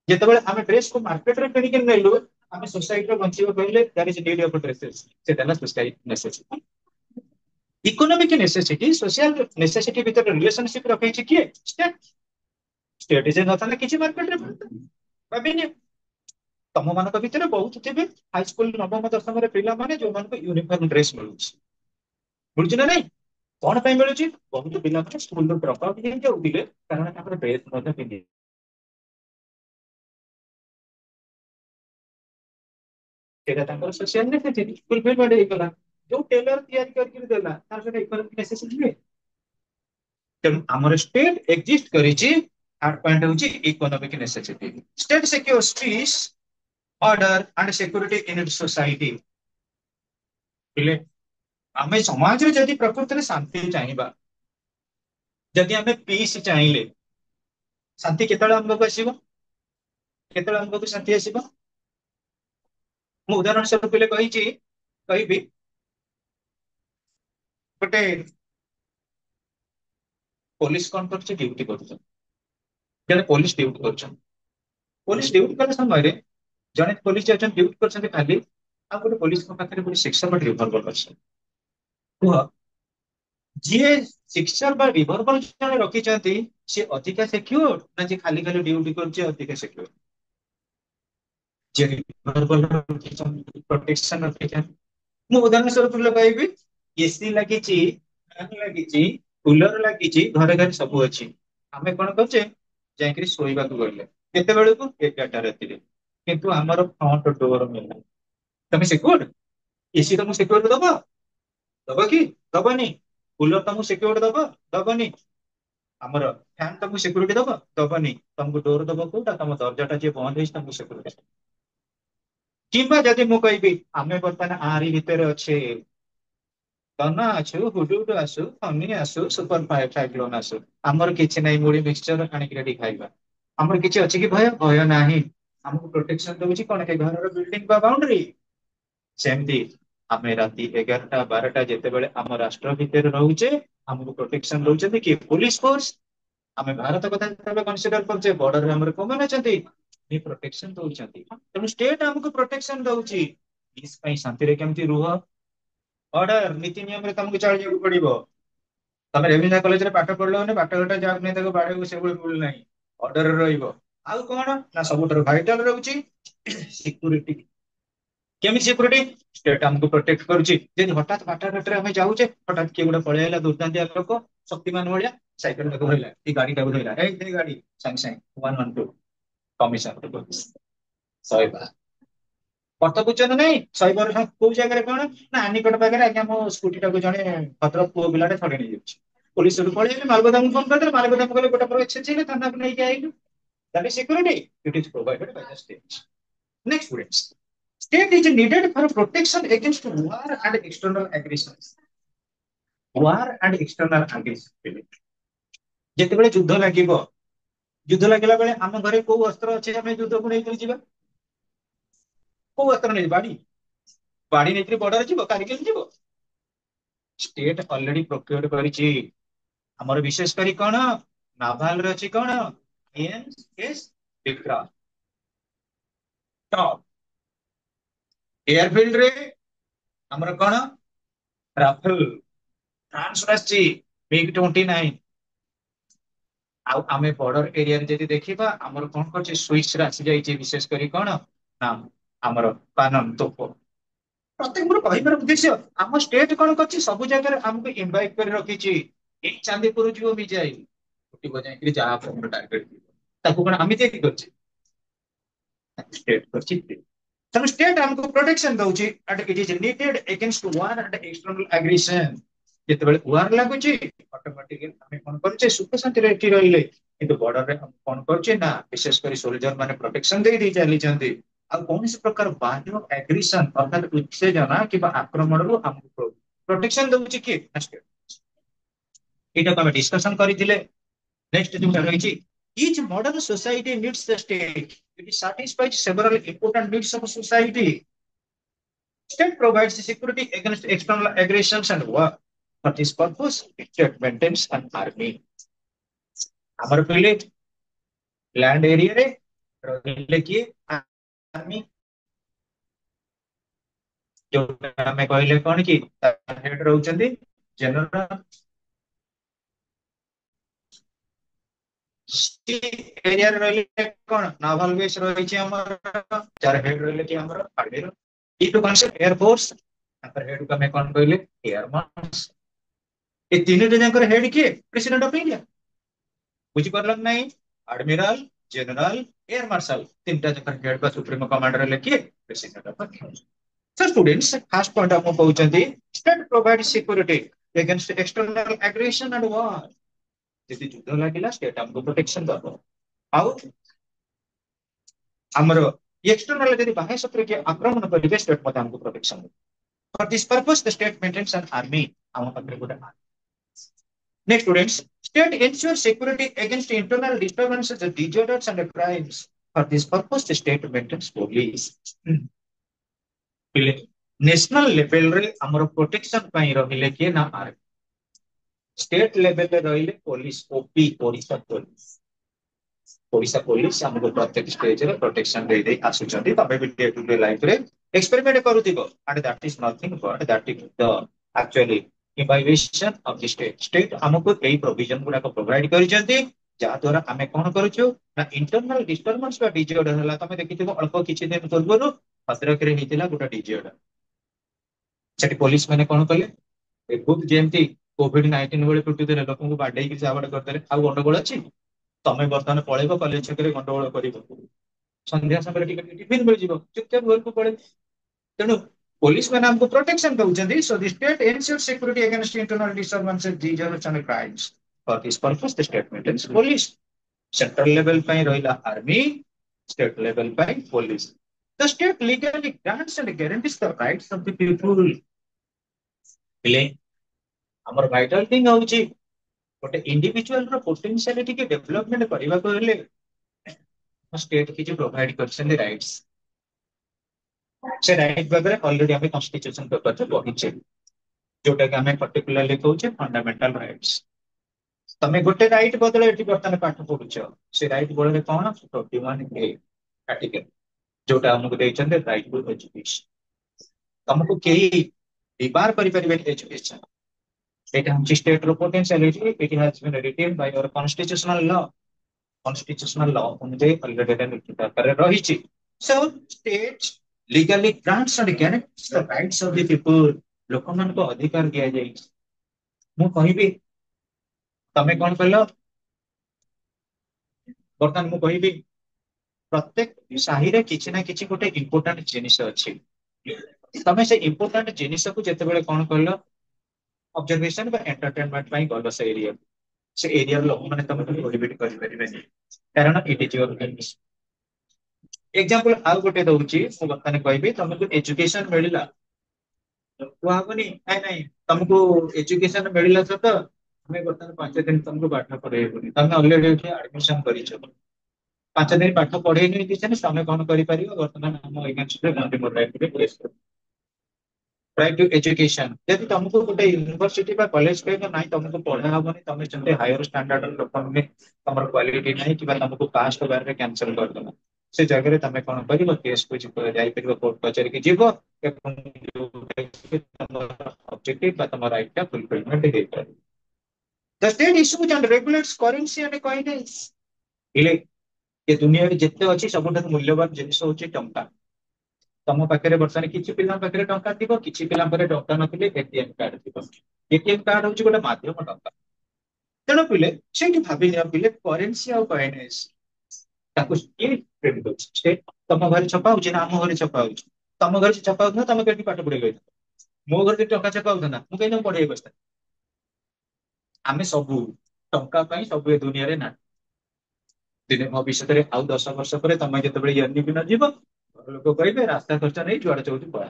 ଯେତେବେଳେ ଆମେ ଡ୍ରେସ୍ କୁ ମାର୍କେଟରେ କିଣିକି ନେଲୁ, ଆମେ ସୋସାଇଟିରେ ବଞ୍ଚିବାକୁ କହିଲେ that is need of dresses, ସେଟା ହେଲା society necessity. Economic necessity social necessity ଭିତରେ ରିଲେସନସିପ ରଖେଇଛି କିଏ? ଷ୍ଟେଟ। ଷ୍ଟେଟ ଯେ ନଥାନ୍ତେ କିଛି ମାର୍କେଟରେ ଭାବିନିଅ। ତମ ମାନଙ୍କ ଭିତରେ ବହୁତ ଥିବେ ହାଇସ୍କୁଲ ନବମ ଦଶମରେ ପିଲାମାନେ ଯୋଉମାନଙ୍କୁ ୟୁନିଫର୍ମ ଡ୍ରେସ୍ ମିଳୁଛି, ମିଳୁଛି ନା ନାଇଁ? କଣ ପାଇଁ ମିଳୁଛି? ବହୁତ ପିଲାମାନେ ସ୍କୁଲରୁ ଡ୍ରପ୍ ଆଉଟ୍ ହେଇଯାଉଥିଲେ କାରଣ ତାଙ୍କର ଡ୍ରେସ୍ ମଧ୍ୟ ପିନ୍ଧି, ସେଇଟା ତାଙ୍କର ସୋସିଆଲ ନେସେସିଟି ଫୁଲଫିଲମେଣ୍ଟ ହେଇଗଲା। ଯୋଉ ଟେଲର ତିଆରି କରିକି ଦେଲା ତାର ସେଇଟା ଇକୋନୋମିକ ନେସେସିଟି ନୁହେଁ? ତେଣୁ ଆମର ଷ୍ଟେଟ ଏକ୍ଜିଷ୍ଟ କରିଛି, ଥାର୍ଡ ପଏଣ୍ଟ ହଉଛି economic necessity. State secures peace, order and security in its society. ହେଲେ ଆମେ ସମାଜରେ ଯଦି ପ୍ରକୃତରେ ଶାନ୍ତି ଚାହିଁବା, ଯଦି ଆମେ ପିସ୍ ଚାହିଁଲେ, ଶାନ୍ତି କେତେବେଳେ ଆମ ପାଖକୁ ଆସିବ? କେତେବେଳେ ଆମ ପାଖକୁ ଶାନ୍ତି ଆସିବ? ମୁଁ ଉଦାହରଣ ସ୍ୱରୂପ କହିବି, ଗୋଟେ ପୋଲିସ କଣ କରୁଛି? ଡ୍ୟୁଟି କରୁଛନ୍ତି। ଜଣେ ପୋଲିସ ଡ୍ୟୁଟି କରୁଛନ୍ତି। ପୋଲିସ ଡ୍ୟୁଟି କଲା ସମୟରେ ଜଣେ ପୋଲିସ ଅଛନ୍ତି ଡ୍ୟୁଟି କରୁଛନ୍ତି ଖାଲି, ଆଉ ଗୋଟେ ପୋଲିସଙ୍କ ପାଖରେ ଗୋଟେ ଶିକ୍ଷକ ରିଭଲଭର ଅଛି। କୁହ, ଯିଏ ସିକ୍ସର ବା ରିଭଲଭର ଜଣେ ରଖିଛନ୍ତି ସିଏ ଅଧିକା ସିକ୍ୟୁର ନା ଯିଏ ଖାଲି ଖାଲି ଡ୍ୟୁଟି କରୁଛି ଅଧିକା ସିକ୍ୟୁର? ଯିଏ ରିଭଲଭର ରଖିଛନ୍ତି, ପ୍ରୋଟେକ୍ସନ ରଖିଛନ୍ତି। ମୁଁ ଉଦାହରଣ ସ୍ୱରୂପ କହିବି, ଏସି ଲାଗିଛି, ଫ୍ୟାନ ଲାଗିଛି, କୁଲର ଲାଗିଛି, ଘରେ ଘରେ ସବୁ ଅଛି। ଆମେ କଣ କରୁଛେ? ଯାଇକିରି ଶୋଇବାକୁ ଗଲେ କେତେବେଳକୁ? 11ଟା ରାତିରେ। କିନ୍ତୁ ଆମର ଫ୍ରଣ୍ଟ ଡୋର ମିଳିଲା। ତମେ ସିକ୍ୟୁର? ଏସି ତମକୁ ସିକ୍ୟୁରିଟି ଦବ? ଦବ କି? ଦବନି। କୁଲର ତମକୁ ସିକ୍ୟୁରିଟି ଦବ? ଦବନି। ଆମର ଫ୍ୟାନ ତମକୁ ସିକ୍ୟୁରିଟି ଦବ? ଦବନି। ତମକୁ ଡୋର ଦବ କୋଉଟା? ତମ ଦରଜାଟା ଯିଏ ବନ୍ଦ ହେଇଛି ତାଙ୍କୁ ସିକ୍ୟୁରିଟି। କିମ୍ବା ଯଦି ମୁଁ କହିବି ଆମେ ବର୍ତ୍ତମାନ ଆରି ଭିତରେ ଅଛେ, ଧନ ଆସୁ, ହୁଡୁହୁଡୁ ଆସୁ, ଫନି ଆସୁ, ସୁପର ସାଇକ୍ଲୋନ ଆସୁ, ଆମର କିଛି ନାହିଁ, ମୁଢି ମିକ୍ସଚର ଆଣିକି ରେଡି ଖାଇବା। ଆମର କିଛି ଅଛି କି ଭୟ? ଭୟ ନାହିଁ। ଆମକୁ ପ୍ରୋଟେକ୍ସନ ଦଉଛି କଣ? ଏ ଘରର ବିଲ୍ଡିଂ ବା ବାଉଣ୍ଡ୍ରି। ସେମିତି ଆମେ ରାତି 11ଟା 12ଟା ଯେତେବେଳେ ଆମ ରାଷ୍ଟ୍ର ଭିତରେ ରହୁଛେ, ଆମକୁ ପ୍ରୋଟେକ୍ସନ ଦଉଛନ୍ତି କିଏ? Police force. ଆମେ ଭାରତ କଥା ଯେତେବେଳେ କନସିଡର କରୁଛେ, ବର୍ଡରରେ ଆମର କୋଉମାନେ ଅଛନ୍ତି? ଏ ପ୍ରୋଟେକ୍ସନ ଦଉଛନ୍ତି। ତେଣୁ ଷ୍ଟେଟ ଆମକୁ ପ୍ରୋଟେକ୍ସନ ଦଉଛି। ପିସ୍ ପାଇଁ ଶାନ୍ତିରେ କେମିତି ରୁହ, ଅର୍ଡର ନୀତି ନିୟମରେ ତମକୁ ଚଳିବାକୁ ପଡିବ। ତମେ ରେଭେନ୍ସା କଲେଜରେ ପାଠ ପଢିଲ ମାନେ ବାଟଘାଟ ଯାହାକୁ ନେଇ ତାକୁ ବାଡେଇବୁ ସେଭଳି ଭୁଲ ନାହିଁ, ଅର୍ଡର ରହିବ। ଆଉ କଣ ନା ସବୁଠାରୁ ଭାଇଟାଲ ରହୁଛି ସିକ୍ୟୁରିଟି। କେମିତି ସିକ୍ୟୁରିଟି? ଷ୍ଟେଟ ଆମକୁ ପ୍ରୋଟେକ୍ଟ କରୁଛି। ଯଦି ହଠାତ୍ ବାଟଘାଟରେ ଆମେ ଯାଉଛେ, ହଠାତ୍ କିଏ ଗୋଟେ ପଳେଇ ଆଇଲା ଦୁର୍ଦାନ୍ତିଆ ଲୋକ ଶକ୍ତିମାନ ଭଳିଆ, ସାଇକେଲ ଟାକୁ ଧରିଲା, ଏ ଗାଡିଟାକୁ ଧରିଲା, ଏଇ ଗାଡି, ସାଙ୍ଗେ ସାଙ୍ଗେ 112 କମିଶନ ଶହେ। କଥା ବୁଝୁଛ ନା ନାଇଁ? ଶୈବର କୋଉ ଜାଗାରେ କଣ ନା ଆନିକଟ ପାଖରେ ଆଜ୍ଞା ମୋ ସ୍କୁଟି ଟାକୁ ଜଣେ ଭଦ୍ର ପୁଅ ପିଲାଟେ ଛଡେଇ ନେଇଯାଉଛି। ପୋଲିସ ସେଠୁ ପଳେଇଲେ, ମାଲଗୋଦାମ ଫୋନ କରିଦେଲେ, ମାଲଗୋଦାମ ଗଲେ ଗୋଟେ ପ୍ରକାର ଛେଚେଇଲେ, ଥାନାକୁ ନେଇକି ଆଇଲୁ। That is security. It is provided by the state. Next, students. State is needed for protection against war and external aggressions. War and external aggression. ଯେତେବେଳେ ଯୁଦ୍ଧ ଲାଗିବ, ଯୁଦ୍ଧ ଲାଗିଲା ବେଳେ ଆମ ଘରେ କୋଉ ଅସ୍ତ୍ର ଅଛି ଆମେ ଯୁଦ୍ଧକୁ ନେଇକରି ଯିବା? କୋଉ ଅସ୍ତ୍ର ନେଇ? ବାଡି। ବାଡି ନେଇକରି ବର୍ଡର ଯିବ? କାରିଗିଲ ଯିବ? ଷ୍ଟେଟ ଅଲରେଡି ପ୍ରୋକ୍ୟୁର କରିଛି। ଆମର ବିଶେଷ କରି କଣ ନାଭାଲରେ ଅଛି କଣ? ଏଏନଏସ୍ ବିକ୍ରମ। ଟପ୍ ଏୟାରଫିଲ୍ଡ ରେ ଆମର କଣ? ରାଫେଲ। ଫ୍ରାନ୍ସ ଆସିଛି MiG-29। ଆଉ ଆମେ ବର୍ଡର ଏରିଆରେ ଯଦି ଦେଖିବା, ଆମର କଣ କରୁଛି? ସୁଇଚ ରେ ଆସିଯାଇଛି ବିଶେଷ କରି କଣ ନା ଆମର କାନନ ତୋପ। ପ୍ରତ୍ୟେକ ମୋର କହିବାର ଉଦ୍ଦେଶ୍ୟ, ଆମ ଷ୍ଟେଟ କଣ କରୁଛି? ସବୁ ଜାଗାରେ ଆମକୁ ଇନଭାଇଟ କରି ରଖିଛି। ଏଇ ଚାନ୍ଦିପୁର ଯିବ ମିଜାଇଲ, ଫୁଟିବ ଯାଇକିରି ଯାହା ଟାର୍ଗେଟ ତାକୁ କଣ ଆମେ ତିଆରି କରିଛେ? ଷ୍ଟେଟ କରିଛି। ତେଣୁ ଷ୍ଟେଟ୍ ଆମକୁ ପ୍ରୋଟେକ୍ସନ ଦଉଛି and it is needed against war and external aggression। ଯେତେବେଳେ ୱାର ଲାଗୁଛି ଅଟୋମେଟିକାଲି ଆମେ କଣ କରୁଛେ ସୁଖ ଶାନ୍ତିରେ ଏଠି ରହିଲେ, କିନ୍ତୁ ବର୍ଡରରେ ଆମେ କଣ କରୁଛେ ନା ବିଶେଷ କରି ସୋଲଜର ମାନେ ପ୍ରୋଟେକ୍ସନ ଦେଇ ଚାଲିଛନ୍ତି। ଆଉ କୌଣସି ପ୍ରକାର ବାହ୍ୟ ଆଗ୍ରେସନ ଅର୍ଥାତ ଉତ୍ତେଜନା କିମ୍ବା ଆକ୍ରମଣରୁ ଆମକୁ ପ୍ରୋଟେକ୍ସନ ଦଉଛି କିଏ? ଏଇଟାକୁ ଆମେ ଡିସ୍କସନ କରିଥିଲେ। ନେକ୍ସଟ ଯୋଉଟା ରହିଛି, each modern society needs the state, it satisfies several important needs of society। State provides security against external aggressions and war। For this purpose, state maintains an army। ଆମର କହିଲେ land ଏରିଆରେ ରହିଲେ କିଏ? Army. ଯୋଉଟା ଆମେ କହିଲେ କଣ କି ହେଡ୍ ରହୁଛନ୍ତି ଜେନେରାଲ। ଏରିଆରେ ରହିଲେ କଣ ନାଭାଲ ବେସ୍ ରହିଛି ଆମର, ଯାର ହେଡ୍ ରହିଲେ କି ଆମର ଆର୍ମିର। ଏଇଠୁ କନସେପ୍ଟ ଏୟାର ଫୋର୍ସ, ତାଙ୍କର ହେଡ୍ କୁ ଆମେ କଣ କହିଲେ ଏୟାର ମାର୍ସ। ଏ ତିନିଟା ଯାଙ୍କର ହେଡ୍ କିଏ? President of India. ବୁଝିପାରିଲ ନାହିଁ? ଆଡମିରାଲ, ଜେନେରାଲ, ଏୟାର ମାର୍ଶାଲ, ତିନିଟା ଯାଙ୍କର ହେଡ୍ ବା ସୁପ୍ରିମ କମାଣ୍ଡର ହେଲେ କିଏ? President of India. So students, first point ଆମକୁ କହୁଛନ୍ତି state provides security against external aggression and war। ଯଦି ଯୁଦ୍ଧ ଲାଗିଲା ଷ୍ଟେଟ୍ ଆମକୁ ପ୍ରୋଟେକ୍ସନ ଦବ। ଆଉ ଆମର ଏକ୍ସଟର୍ନାଲ ଯଦି ବାହ୍ୟ ଶତ୍ରୁ କିଏ ଆକ୍ରମଣ କରିବେ ଷ୍ଟେଟ୍ ମଧ୍ୟ ଆମକୁ ପ୍ରୋଟେକ୍ସନ ଦବ। For this purpose the state maintains an army। ଆମ ପାଖରେ ଗୋଟେ next students, state ensures security against internal disturbances, disorders and crimes। For this purpose the state maintains police। National level रे हमर प्रोटेक्शन ପାଇଁ ରହିଲେ କିଏ ନା ଆର୍ମି। स्टेट लेवल रे ରହିଲେ police, OP Odisha police. Odisha police हमको प्रत्येक स्टेज रे प्रोटेक्शन दे दे आसुचंदी। तबे भी डे टू डे लाइफ रे एक्सपेरिमेंट करूथिबो and that is nothing but that is the actually imbibition of the state. State हमको एई प्रोविजन गुडा को प्रोवाइड करिसंती, जहा द्वारा हमें कोन करूछु ना इंटरनल डिस्टर्बेंस बा डिजॉर्डर हला। तमे देखिथिबो अल्प किछि दिन पूर्वरो भद्रक रे हितिला गुटा डिजॉर्डर। सेठी पुलिस माने कोन कले बहुत जेमती कोविड-19 बेले टुटी देले लोकन को बाडै कि जावड करदेले। आ गंडगोल अछि तमे वर्तमान पळेबो कॉलेज छकरे गंडगोल करिवो, संध्या समय टिके टिफिन मिल जिवो, चुपचाप घर को पळे। तेनु पुलिस माने हमको प्रोटेक्शन दउचंदी। So the state ensure security against internal disturbances, disorders and crimes. For this purpose the state maintains police. Central level पे रहिला आर्मी, स्टेट लेवल पे police. The state legally grants and guarantees the rights of the people। ହେଲେ ଆମର vital thing ହଉଛି ଗୋଟେ individual ର ପୋଟେନସିଆଲିଟି କି development କରିବାକୁ ହେଲେ ସ୍ଟେଟ କିଛି ପ୍ରୋଭାଇଡ କରିଛନ୍ତି ରାଇଟ୍ସ। ସେ ରାଇଟ୍ ଭାବରେ ଅଲରେଡି ଆମେ କନଷ୍ଟିଟ୍ୟୁସନ ପେପରରେ ପଢିଛେ, ଯୋଉଟା କି ଆମେ ପର୍ଟିକୁଲାରଲି କହୁଛେ ଫଣ୍ଡାମେଣ୍ଟାଲ ରାଇଟ୍ସ। ତମେ ଗୋଟେ ରାଇଟ୍ ବଦଳରେ ଏଠି ବର୍ତ୍ତମାନ ପାଠ ପଢୁଛ, ସେ ରାଇଟ୍ ବଳରେ କଣ 21A ଆର୍ଟିକଲ ଯୋଉଟା ଆମକୁ ଦେଇଛନ୍ତି ରାଇଟ୍ ଟୁ ଏଜୁକେସନ। ତମକୁ କେହି ବିବାର କରିପାରିବେନି ଏଜୁକେସନ। ଏଇଟା ହଉଛି ଷ୍ଟେଟ ର potentiality. It has been written by our constitutional law. Constitutional law ଅନୁଯାୟୀ ଅଲରେଡି ଲିଖିତ ଆକାରରେ ରହିଛି। So state legally grants and guarantees the rights of the people. ଲୋକମାନଙ୍କୁ ଅଧିକାର ଦିଆଯାଇଛି। ମୁଁ କହିବି ତମେ କଣ କହିଲ, ବର୍ତ୍ତମାନ ମୁଁ କହିବି ପ୍ରତ୍ୟେକ ସାହିରେ କିଛି ନା କିଛି ଗୋଟେ ଇମ୍ପୋର୍ଟାଣ୍ଟ ଜିନିଷ ଅଛି। ତମେ ସେ ଇମ୍ପୋର୍ଟାଣ୍ଟ ଜିନିଷକୁ ଯେତେବେଳେ କଣ କହିଲ ଅବଜରଭେସନ ବା ଏଣ୍ଟରଟେନମେଣ୍ଟ ପାଇଁ ଗଲ ସେ ଏରିଆ, ସେ ଏରିଆର ଲୋକମାନେ ତମକୁ ପ୍ରୋହିବିଟ କରିପାରିବେନି, କାରଣ ଇଟ୍ ଇଜ ୟୋର ବିଜନେସ। ଏକ୍ସାମ୍ପଲ ଆଉ ଗୋଟେ ଦଉଛି, ମୁଁ ବର୍ତ୍ତମାନ କହିବି ତମକୁ ଏଜୁକେସନ ମିଳିଲା, କୁହାହବନି ନାଇଁ ନାଇଁ ତମକୁ ଏଜୁକେସନ ମିଳିଲା ସତ ଆମେ ବର୍ତ୍ତମାନ 5 ଦିନ ତମକୁ ପାଠ ପଢେଇବୁନି। ତମେ ଅଲରେଡି ଏଠି ଆଡମିସନ କରିଛ, 5 ଦିନ ପାଠ ପଢେଇନି କିଛି ତମେ କଣ କରିପାରିବ ବର୍ତ୍ତମାନ ଆମ ଏଗେନ୍ଷ୍ଟରେ କଣ୍ଟିନ୍ୟୁ ରାଇଟ୍ ଟୁ ଏଜୁକେସନ। ଯଦି ତମକୁ ଗୋଟେ ୟୁନିଭର୍ସିଟି ବା କଲେଜ କହିବ ନାଇଁ ତମକୁ ପଢା ହବନି, ତମେ ଯେମିତି ହାୟର ଷ୍ଟାଣ୍ଡାର୍ଡର ଲୋକମାନେ ତମର କ୍ୱାଲିଟି ନାହିଁ କିମ୍ବା ତମକୁ କାଷ୍ଟ ବାରରେ କ୍ୟାନସଲ କରିଦେଲା, ସେ ଜାଗାରେ ତମେ କଣ କରିବ କେସକୁ ଯାଇପାରିବ, କୋର୍ଟ କଚେରୀକି ଯିବ ଏବଂ ତମର ଅବଜେକ୍ଟିଭ ବା ତମ ରାଇଟଟା ଫୁଲଫିଲମେଣ୍ଟ ହେଇପାରିବ। The state issues and regulates currency and coinage। ହେଲେ ଏ ଦୁନିଆରେ ଯେତେ ଅଛି ସବୁଠାରୁ ମୂଲ୍ୟବାନ ଜିନିଷ ହଉଛି ଟଙ୍କା। ତମ ପାଖରେ ବର୍ତ୍ତମାନ କିଛି ପିଲାଙ୍କ ପାଖରେ ଟଙ୍କା ଥିବ, କିଛି ପିଲାଙ୍କ ପାଖରେ ଟଙ୍କା ନଥିଲେ ଏଟିଏମ କାର୍ଡ ଥିବ। ଏଟିଏମ କାର୍ଡ ହଉଛି ଗୋଟେ ମାଧ୍ୟମ ଟଙ୍କା। ତେଣୁ ପିଲେ ସେଇଠି ଭାବି ନିଅ ପିଲେ କରେନ୍ସି ଆଉ କଏନେଜ ତାକୁ କିଏ ପ୍ରିଣ୍ଟ କରୁଛି? ତମ ଘରେ ଛପା ହଉଛି ନା ଆମ ଘରେ ଛପା ହଉଛି? ତମ ଘରେ ଛପା ହଉଥିଲା ତମେ କେମିତି ପାଠ ପଢେଇବ? ମୋ ଘରେ ଯଦି ଟଙ୍କା ଛପା ହଉଥିଲା ମୁଁ କେମିତି ପଢେଇ ବସିଥାଏ? ଆମେ ସବୁ ଟଙ୍କା ପାଇଁ ସବୁ ଏ ଦୁନିଆରେ ନା ଦିନେ ଭବିଷ୍ୟତରେ ଆଉ 10 ବର୍ଷ ପରେ ତମେ ଯେତେବେଳେ ୟର୍ନିଂ ଯିବ ଘର ଲୋକ କହିବେ ରାସ୍ତା ଖର୍ଚ୍ଚ ନେଇ ଯୁଆଡେ ଚାହୁଛି ପଳା।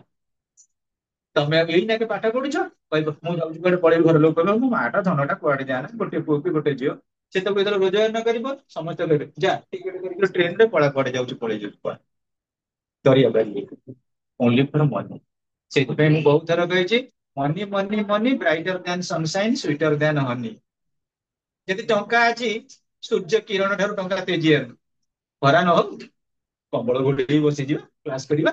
ତମେ ଆଉ ଏଇନାକେ ପାଠ ପଢୁଛ କହିବ ମୁଁ ଯାଉଛି କୁଆଡେ ପଳେଇବି, ଘର ଲୋକ କହିବ ମୋ ମାଟା ଧନଟା କୁଆଡେ ଯାଆନା, ଗୋଟେ ପୁଅ କି ଗୋଟେ ଝିଅ। ସେ ତ ଯେତେବେଳେ ରୋଜଗାର ନ କରିବ ସମସ୍ତେ କହିବେ ଯା ଟିକେଟ କରିକି ଟ୍ରେନରେ ପଳା, କୁଆଡେ ଯାଉଛି ପଳେଇ ଯାଉଛି ପଳା। ଡରିବା ପାଇଁ ଓନ୍ଲି ଫର ମନି। ସେଥିପାଇଁ ମୁଁ ବହୁତ ଥର କହିଛି money money money brighter than sunshine sweeter than honey. ଯଦି ଟଙ୍କା ଅଛି ସୂର୍ଯ୍ୟ କିରଣ ଠାରୁ ଟଙ୍କା ତେଜିଆନ। ଖରା ନ ହଉ କମ୍ବଳ ଘୋଡେଇ ବସିଯିବା କ୍ଲାସ କରିବା।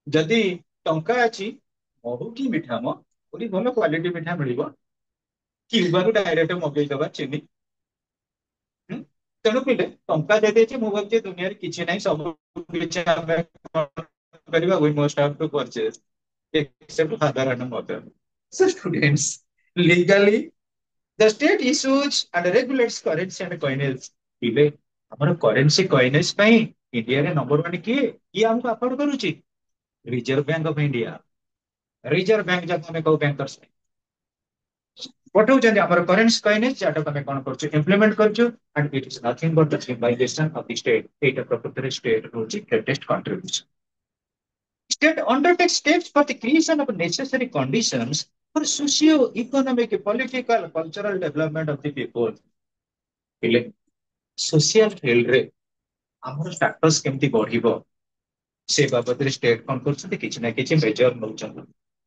ଯଦି ଟଙ୍କା ଅଛି ମହୁ କି ମିଠା ମ କୋଉଠି ଭଲ କ୍ୱାଲିଟି ମିଠା ମିଳିବ କ୍ୟୁବାରୁ ଡାଇରେକ୍ଟ ମଗେଇଦବା ଚିନି। ହୁଁ? ତେଣୁ ପିଲେ ଟଙ୍କା ଯଦି ଅଛି ମୁଁ ଭାବୁଛି ଦୁନିଆରେ କିଛି ନାହିଁ, ସବୁ କିଛି ଆମେ କଣ କରିବା we must have to purchase except father and mother. So students, legally the state issues and regulates currency and coinage. ପିଲେ ଆମର କରେନ୍ସି କଏନେଜ ପାଇଁ ଇଣ୍ଡିଆରେ ନମ୍ବର ୱାନ କିଏ? କିଏ ଆମକୁ ଆଫୋର୍ଡ କରୁଛି? Reserve Bank of India. Reserve Bank ଯାକୁ ଆମେ କହୁ ବ୍ୟାଙ୍କର୍ସ ପଠଉଛନ୍ତି ଆମର କରେନ୍ସି କଏନେଜ, ଯାହାଟାକୁ ଆମେ କଣ କରୁଛୁ ଇମ୍ପ୍ଲିମେଣ୍ଟ କରୁଛୁ and it is nothing but the civilization of the state. ଏଇଟା ପ୍ରକୃତରେ ଷ୍ଟେଟ ହଉଛି greatest contribution. State undertakes steps for the creation of necessary conditions for socio-economic, political, cultural development of the people. ହେଲେ social field ରେ ଆମର status କେମିତି ବଢିବ ସେ ବାବଦରେ ଷ୍ଟେଟ କଣ କରୁଛନ୍ତି କିଛି ନା କିଛି ମେଜର ନଉଛନ୍ତି।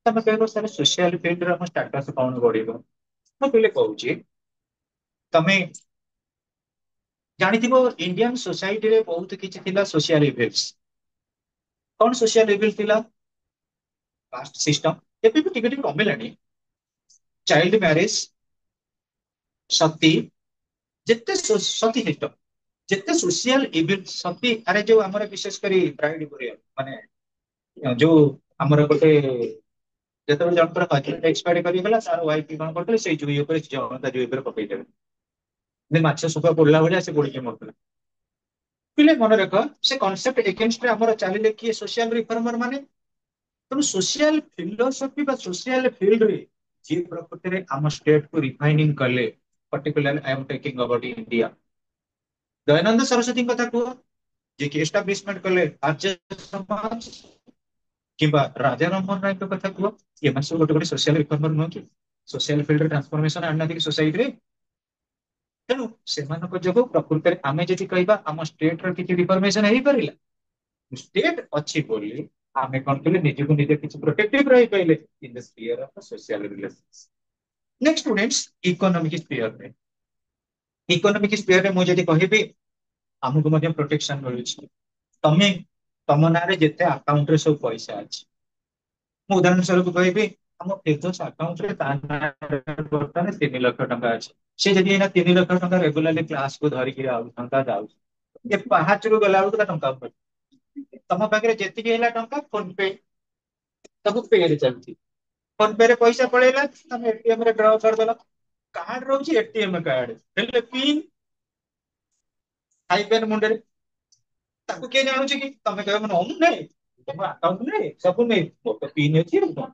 ତମେ କହିବ ସାର୍ ସୋସିଆଲ ଫିଲ୍ଡରେ ଆମ ଷ୍ଟାଟସ କଣ ବଢିବ? ମୁଁ କହିଲେ କହୁଛି ତମେ ଜାଣିଥିବ ଇଣ୍ଡିଆନ ସୋସାଇଟିରେ ବହୁତ କିଛି ଥିଲା ସୋସିଆଲ ଇଭେଣ୍ଟସ। କଣ ସୋସିଆଲ ଇଭେଣ୍ଟ ଥିଲା? କାଷ୍ଟ ସିଷ୍ଟମ ଏବେ ବି ଟିକେ ଟିକେ କମିଲାଣି। ଚାଇଲ୍ଡ ମ୍ୟାରେଜ, ସତୀ, ଯେତେ ସତୀ ସିଷ୍ଟମ ଯେତେ ସୋସିଆଲ ଇଭେଣ୍ଟ ସତୀ ଆରେ ଯୋଉ ଆମର ବିଶେଷ କରି ବ୍ରାଇଡ କରିବା ମାନେ ଯୋଉ ଆମର ଗୋଟେ ଯେତେବେଳେ ଜଣଙ୍କର ହଜବେଣ୍ଡ ଏକ୍ସପାୟାର କରିଗଲା ତାର ୱାଇଫ କଣ କରୁଥିଲେ ସେଇ ଜୁଇ ଉପରେ ଜଣତା ଜୁଇ ଉପରେ ପକେଇଦେବେ, ଯେ ମାଛ ସୁଖ ପୋଡିଲା ଭଳିଆ ସେ ପୋଡିକି ମରୁଥିଲା। ପିଲେ ମନେ ରଖ ସେ କନସେପ୍ଟ ଏଗେନଷ୍ଟରେ ଆମର ଚାଲିଲେ କିଏ? ସୋସିଆଲ ରିଫର୍ମର ମାନେ। ତେଣୁ ସୋସିଆଲ ଫିଲୋସଫି ବା ସୋସିଆଲ ଫିଲ୍ଡରେ ଯିଏ ପ୍ରକୃତିରେ ଆମ ଷ୍ଟେଟକୁ ରିଫାଇନିଂ କଲେ, particular I am talking about India. Dayanand ସରସ୍ୱତୀଙ୍କ କଥା କୁହ, ଯିଏକି ଏଷ୍ଟାବ୍ଲିଶମେଣ୍ଟ କଲେ ଆର୍ଯ୍ୟ ସମାଜ, କିମ୍ବା ରାଜା ରାମମୋହନ ରାୟଙ୍କ କଥା କୁହ, ଏମାନେ ସବୁ ଗୋଟେ ଗୋଟେ ସୋସିଆଲ ରିଫର୍ମର ନୁହଁ କି? ସୋସିଆଲ ଫିଲ୍ଡରେ ଟ୍ରାନ୍ସଫରମେସନ ଆଣିନାହାନ୍ତି କି ସୋସାଇଟିରେ? ତେଣୁ ସେମାନଙ୍କ ଯୋଗୁଁ ପ୍ରକୃତରେ ଆମେ ଯଦି କହିବା ଆମ ଷ୍ଟେଟର କିଛି ରିଫର୍ମେସନ ହେଇପାରିଲା, ଷ୍ଟେଟ ଅଛି ବୋଲି ଆମେ କଣ କଲେ ନିଜକୁ ନିଜେ କିଛି ପ୍ରୋଟେକ୍ଟିଭ ରହିପାରିଲେ in the sphere of social relations. Next students, economic ସ୍ପିୟରରେ ଇକୋନୋମିକ ସ୍ପିୟରରେ ମୁଁ ଯଦି କହିବି ଆମକୁ ମଧ୍ୟ ପ୍ରୋଟେକ୍ସନ ମିଳୁଛି। ତମେ ତମ ନାଁରେ ଯେତେ ଆକାଉଣ୍ଟରେ ସବୁ ପଇସା ଅଛି, ମୁଁ ଉଦାହରଣ ସ୍ୱରୂପ କହିବି ଆମ ତେଜସ୍ ଆକାଉଣ୍ଟରେ ତା ନାଁରେ ବର୍ତ୍ତମାନ 3 ଲକ୍ଷ ଟଙ୍କା ଅଛି। ସେ ଯଦି ଏଇନା 3 ଲକ୍ଷ ଟଙ୍କା ରେଗୁଲାରଲି କ୍ଲାସକୁ ଧରିକି ଆଉଥାନ୍ତା ଯାଉଛି ଏ ପାହାଚରୁ ଗଲା ବେଳକୁ ତା ଟଙ୍କା ହବନି। ତମ ପାଖରେ ଯେତିକି ହେଲା ଟଙ୍କା ଫୋନ ପେ ସବୁ ପେ ରେ ଚାଲିଛି। ଫୋନ ପେ ରେ ପଇସା ପଳେଇଲା ତମେ ଏଟିଏମ ରେ ଡ୍ର କରିଦେଲ। କାର୍ଡ ରହୁଛି ଏଟିଏମ କାର୍ଡ ହେଲେ ପିନ୍ ହାଇପେନ୍ ମୁଣ୍ଡରେ, ତାକୁ କିଏ ଜାଣୁଛି କି? ତମେ କହିବ ମୁଁ ନାଇଁ ତମ ଆକାଉଣ୍ଟ ନାଇଁ ସବୁ ନେଇ ମୋର ତ ପିନ୍ ଅଛି ଆଉ କଣ।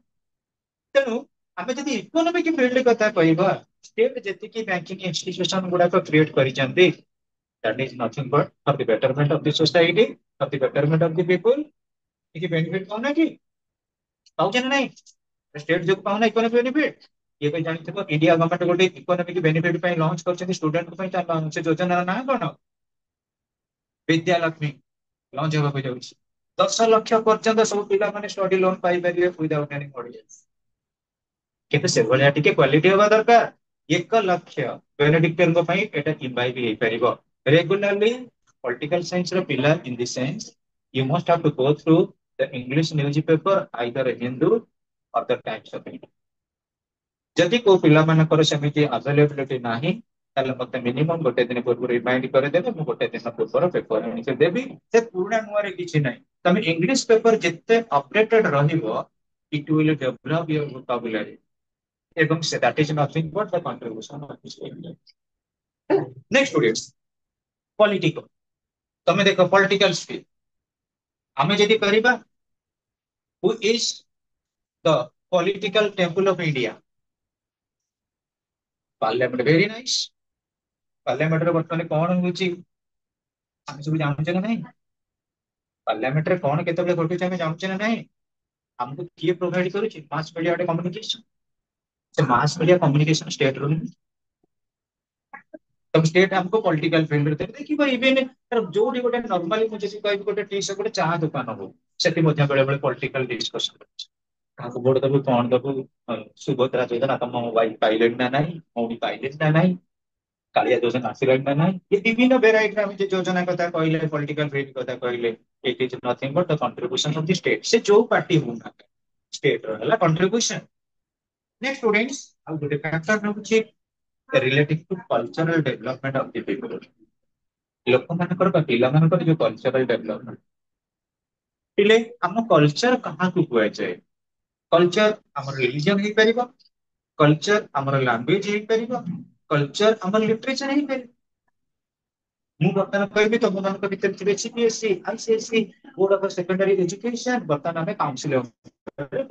ତେଣୁ ଆମେ ଯଦି ଇକୋନୋମିକ ଫିଲ୍ଡ କଥା କହିବା, ଷ୍ଟେଟ ଯେତିକି ବ୍ୟାଙ୍କିଂ ଇନଷ୍ଟିଟ୍ୟୁସନ ଗୁଡାକ କ୍ରିଏଟ କରିଛନ୍ତି that is nothing but for the betterment of the society, for the betterment of the people। କିଛି ବେନିଫିଟ ପାଉନା କି? ପାଉଛେ ନା ନାଇଁ? ଷ୍ଟେଟ ଯୋଗୁଁ ପାଉନା ଇକୋନୋମିକ ବେନିଫିଟ। ଇଏ ବି ଜାଣିଥିବ ଇଣ୍ଡିଆ ଗଭର୍ଣ୍ଣମେଣ୍ଟ ଗୋଟେ ଇକୋନୋମିକ ବେନିଫିଟ ପାଇଁ ଲଞ୍ଚ କରିଛନ୍ତି ଷ୍ଟୁଡେଣ୍ଟ ପାଇଁ, ସେ ଯୋଜନାର ନାଁ କଣ? ବିଦ୍ୟା ଲକ୍ଷ୍ମୀ ଲଞ୍ଚ ହେବାକୁ ଯାଉଛି। 10 ଲକ୍ଷ ପର୍ଯ୍ୟନ୍ତ ସବୁ ପିଲାମାନେ ଷ୍ଟଡି ଲୋନ ପାଇପାରିବେ ୱିଦାଉଟ୍ ଏନି ମଡିଏସ। କିନ୍ତୁ ସେଭଳିଆ ଟିକେ କ୍ୱାଲିଟି ହବା ଦରକାର। 1 ଲକ୍ଷ ବେନେଡିକ୍ଟରଙ୍କ ପାଇଁ ଏଇଟା ଇମ୍ବାଇବ୍ ହେଇପାରିବ। ରେଗୁଲାରଲି ପଲିଟିକାଲ ସାଇନ୍ସ ର ପିଲା ଇନ ଦି sense you must have to go through the English newspaper either Hindu or the Times of India। ଯଦି କୋଉ ପିଲାମାନଙ୍କର ସେମିତି ଆଭେଲେବିଲିଟି ନାହିଁ ତାହେଲେ ମତେ ମିନିମମ୍ ଗୋଟେ ଦିନ ପୂର୍ବରୁ ରିମାଇଣ୍ଡ କରିଦେବେ, ମୁଁ ଗୋଟେ ଦିନ ପୂର୍ବର ପେପର ଆଣିକି ଦେବି। ସେ ପୁରୁଣା ନୂଆରେ କିଛି ନାହିଁ। ତମେ ଇଂଲିଶ ପେପର ଯେତେ ଅପଡେଟେଡ ରହିବ it will develop your vocabulary ଏବଂ ସେ that is nothing but the contribution of this area। Next students, politic. ତମେ ଦେଖ ପଲିଟିକାଲ ସ୍କିଲ୍ ଆମେ ଯଦି କରିବା who is the political temple of India? Parliament. Very nice. ପାର୍ଲାମେଣ୍ଟରେ ବର୍ତ୍ତମାନ କଣ ହଉଛି ଆମେ ସବୁ ଜାଣୁଛେ ନା ନାହିଁ? ପାର୍ଲାମେଣ୍ଟରେ କଣ କେତେବେଳେ ଘଟୁଛି ଆମେ ଜାଣୁଛେ ନା ନାହିଁ? ଆମକୁ କିଏ ପ୍ରୋଭାଇଡ କରୁଛି? ମାସ ମିଡିଆ ଗୋଟେ କମ୍ୟୁନିକେସନ। ସେ ମାସ ମିଡିଆ କମ୍ୟୁନିକେସନ ଷ୍ଟେଟ ରୁ ହିଁ। ତମ ଷ୍ଟେଟ ଆମକୁ ପଲିଟିକାଲ ଫିଲ୍ଡରେ ଦେବେ ଦେଖିବ ଇଭେନ ଯୋଉଠି ଗୋଟେ ନର୍ମାଲି ମୁଁ ଯଦି କହିବି ଗୋଟେ ଟି ଗୋଟେ ଚାହା ଦୋକାନ ହଉ ସେଠି ମଧ୍ୟ ବେଳେ ବେଳେ ପଲିଟିକାଲ ଡିସ୍କସନ କରୁଛି। କାହାକୁ ଭୋଟ ଦବୁ କଣ ଦବୁ ସୁଭଦ୍ରା ଯୋଜନା ତମ ୱାଇଫ ପାଇଲେଣି ନା ନାହିଁ ଭଉଣୀ ପାଇଲେଣି ନା ନାହିଁ କାଳିଆ ଯୋଜନା ଆସିଲାଣି ନା ନାହିଁ ଏ ବିଭିନ୍ନ ଭେରାଇଟିର ଆମେ ଯେ ଯୋଜନା କଥା କହିଲେ ପଲିଟିକାଲ ଫିଲ୍ଡ କଥା କହିଲେ ଇଟ୍ is nothing but the contribution of the state ସେ ଯୋଉ ପାର୍ଟି ହଉ ନା ଷ୍ଟେଟ ର ହେଲା କଣ୍ଟ୍ରିବ୍ୟୁସନ। ନେକ୍ସଟ ଷ୍ଟୁଡେଣ୍ଟସ ଆଉ ଗୋଟେ ଫ୍ୟାକ୍ଟର ରହୁଛି relative to cultural development of the people. ଲୋକମାନଙ୍କର ବା ପିଲାମାନଙ୍କର ଯୋଉ କଲଚରାଲ ଡେଭଲପମେଣ୍ଟ ପିଲେ ଆମ କଲଚର କାହାକୁ କୁହାଯାଏ? କଲଚର ଆମର ରିଲିଜନ ହେଇପାରିବ, କଲଚର ଆମର ଲାଙ୍ଗୁଏଜ ହେଇପାରିବ, କଲଚର ଆମର ଲିଟରେଚର ହେଇପାରିବ। ମୁଁ ବର୍ତ୍ତମାନ କହିବି ତମମାନଙ୍କ ଭିତରେ ଥିବେ CBSE, ICSE, board of secondary education ବର୍ତ୍ତମାନ ଆମେ କାଉନସିଲ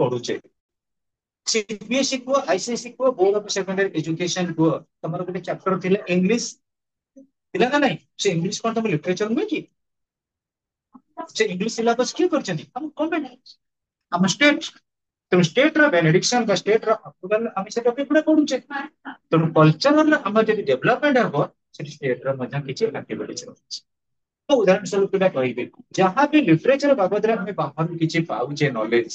ପଢୁଛେ। ସିବିଏସଇ କୁହ, ଆଇସିଏସଇ କୁହ, ବୋର୍ଡ ଅଫ ସେକେଣ୍ଡାରୀ ଏଜୁକେସନ କୁହ, ତମର ଗୋଟେ ଚାପ୍ଟର ଥିଲା ଇଂଲିଶ ଥିଲା ନା ନାଇଁ? ସେ ଇଂଲିଶ କଣ ତମ ଲିଟରେଚର ନୁହେଁ କି? ସେ ଇଂଲିଶ ସିଲାବସ କିଏ କରିଛନ୍ତି? ଆମ ଗଭର୍ଣ୍ଣମେଣ୍ଟ, ଆମ ଷ୍ଟେଟ। ତେଣୁ ଷ୍ଟେଟ ର ବେନେଡିକ୍ସନ ବା ଷ୍ଟେଟ ର ଆପ୍ରୁଭାଲ ଆମେ ସେ ଟପିକ ଗୁଡା ପଢୁଛେ। ତେଣୁ କଲଚରାଲ ଆମର ଯଦି ଡେଭଲପମେଣ୍ଟ ହବ ସେଠି ଷ୍ଟେଟ ର ମଧ୍ୟ କିଛି ଆକ୍ଟିଭିଟିଜ ରହୁଛି। ତ ଉଦାହରଣ ସ୍ୱରୂପ ପିଲା କହିବେ ଯାହା ବି ଲିଟରେଚର ବାବଦରେ ଆମେ ବାହାରୁ କିଛି ପାଉଛେ ନଲେଜ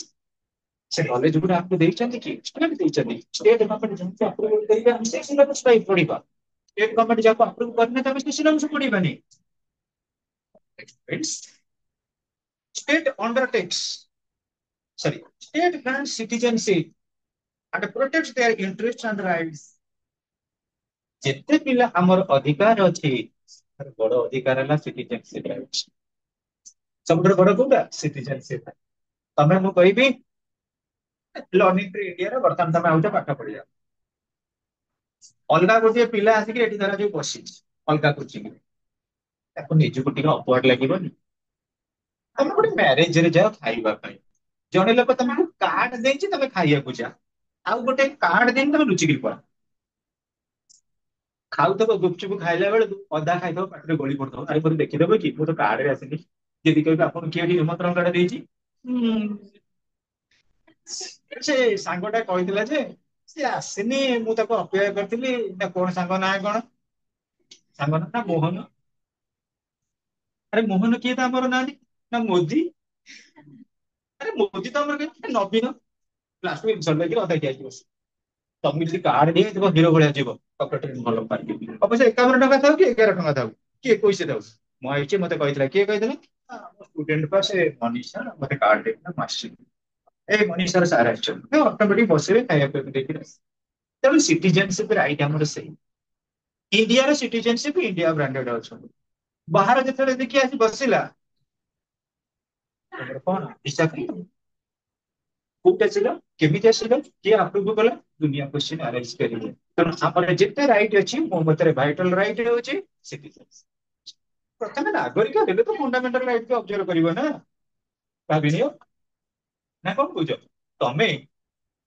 ସେ ନଲେଜ ଗୁଡା ଆମକୁ ଦେଇଛନ୍ତି କି? ଷ୍ଟେଟ ଦେଇଛନ୍ତି। ଷ୍ଟେଟ ଗଭର୍ଣ୍ଣମେଣ୍ଟ ଯେମିତି ଆପ୍ରୁଭାଲ କରିବେ ଆମେ ସେ ସିଲାବସ ପାଇଁ ପଢିବା। ଷ୍ଟେଟ ଗଭର୍ଣ୍ଣମେଣ୍ଟ ଯାହାକୁ ଆପ୍ରୁଭ କରିନି ଆମେ ସେ syllabus ପଢିବାନି। State undertakes, sorry, state grants citizenship and protects their interests and rights. ଯେତେ ପିଲା ଆମର ଅଧିକାର ଅଛି ତାର ବଡ ଅଧିକାର ହେଲା ସିଟିଜେନସିପ ରାଇଟ୍ସ। ସବୁଠାରୁ ବଡ କୋଉଟା? ସିଟିଜେନସିପ। ତମେ ମୁଁ କହିବି ଲର୍ଣ୍ଣିଂ ଟୁ ଇଣ୍ଡିଆରେ ବର୍ତ୍ତମାନ ତମେ ଆଉଛ ପାଠ ପଢିବା। ଅଲଗା ଗୋଟିଏ ପିଲା ଆସିକି ଏଠି ଧରା ଯୋଉ ବସିଛି ଅଲଗା କୋଚିଂ ତାକୁ ନିଜକୁ ଟିକେ ଅପୱାର୍ଡ ଲାଗିବନି? ତମେ ଗୋଟେ ମ୍ୟାରେଜରେ ଯାଅ ଖାଇବା ପାଇଁ, ଜଣେ ଲୋକ ତମକୁ କାର୍ଡ ଦେଇଛି ତମେ ଖାଇବାକୁ ଯା, ଆଉ ଗୋଟେ କାର୍ଡ ଦେଇନି ତମେ ଲୁଚିକି ପଳା। ଖାଉଥିବ ଗୁପଚୁପ ଖାଇଲା ବେଳକୁ ଅଧା ଖାଇଥିବ ପାଟିରେ ଗଳି ପଡୁଥିବ, ଆରେ ମୋତେ ଦେଖିଦବ କି ମୁଁ ତ କାର୍ଡରେ ଆସିନି। ଯଦି କହିବେ ଆପଣ କିଏ ଏଠି ନିମନ୍ତ୍ରଣ କାର୍ଡ ଦେଇଛି? ସେ ସାଙ୍ଗଟା କହିଥିଲା ଯେ ସିଏ ଆସିନି ମୁଁ ତାକୁ ଅପେକ୍ଷା କରିଥିଲି। ନା କଣ ସାଙ୍ଗ ନାଁ କଣ? ସାଙ୍ଗ ନାଁ ମୋହନ। ଆରେ ମୋହନ କିଏ ତ ଆମର ନାହାନ୍ତି? ନା ମୋଦି। ଆରେ ମୋଦି ତ ଆମର କେହି ନବୀନ ଲାଷ୍ଟକୁ ଇନସଲ୍ଟ ହେଇକି ଅଧା ଠିଆ ହେଇକି ବସିବ। ତମେ ଯଦି କାର୍ଡ ଦେଇଥିବ ହିରୋ ଭଳିଆ ଯିବ ପକେଟରେ ଭଲ ପାର୍ଟି ଅବଶ୍ୟ 51 ଟଙ୍କା ଥାଉ କି 11 ଟଙ୍କା ଥାଉ କି 21 ଥାଉ ମୁଁ ଆଇଛି ମତେ କହିଥିଲା କିଏ କହିଥିଲା? ଷ୍ଟୁଡେଣ୍ଟ ପା ସେ ମନୀଷା ମତେ କାର୍ଡ ଦେଇଥିଲା ମୁଁ ଆସିଛି। ଏଇ ମନୀଷାର ସାର୍ ଆସିଛନ୍ତି ଅଟୋମେଟିକ ବସିବେ ଖାଇବା ପିଇବା ଦେଇକି ଆସିବେ। ତେଣୁ ସିଟିଜେନସିପ ରାଇଟ୍ ଆମର ସେଇ ଇଣ୍ଡିଆର ସିଟିଜେନସିପ ଇଣ୍ଡିଆ ବ୍ରାଣ୍ଡେଡ ଅଛନ୍ତି। ବାହାର ଯେତେବେଳେ ଦେଖି ଆସି ବସିଲା ତମର କଣ ଭିସା ଫ୍ରି? କୋଉଠି ଆସିଲ? କେମିତି ଆସିଲ? କିଏ ଆପ୍ରୁଭ କଲା? ଦୁନିଆ କ୍ୱେଶ୍ଚିନ୍ ଆରାଇଜ କରିବେ। ତେଣୁ ଆମର ଯେତେ ରାଇଟ୍ ଅଛି ମୋ ମତରେ ଭାଇଟାଲ ରାଇଟ୍ ହେଉଛି ସିଟିଜେନସିପ। ପ୍ରଥମେ ନାଗରିକ ହେଲେ ତ ଫଣ୍ଡାମେଣ୍ଟାଲ ରାଇଟ୍ କୁ ଅବଜର୍ଭ କରିବ ନା ଭାବିନିଅ ନା କଣ କହୁଛ? ତମେ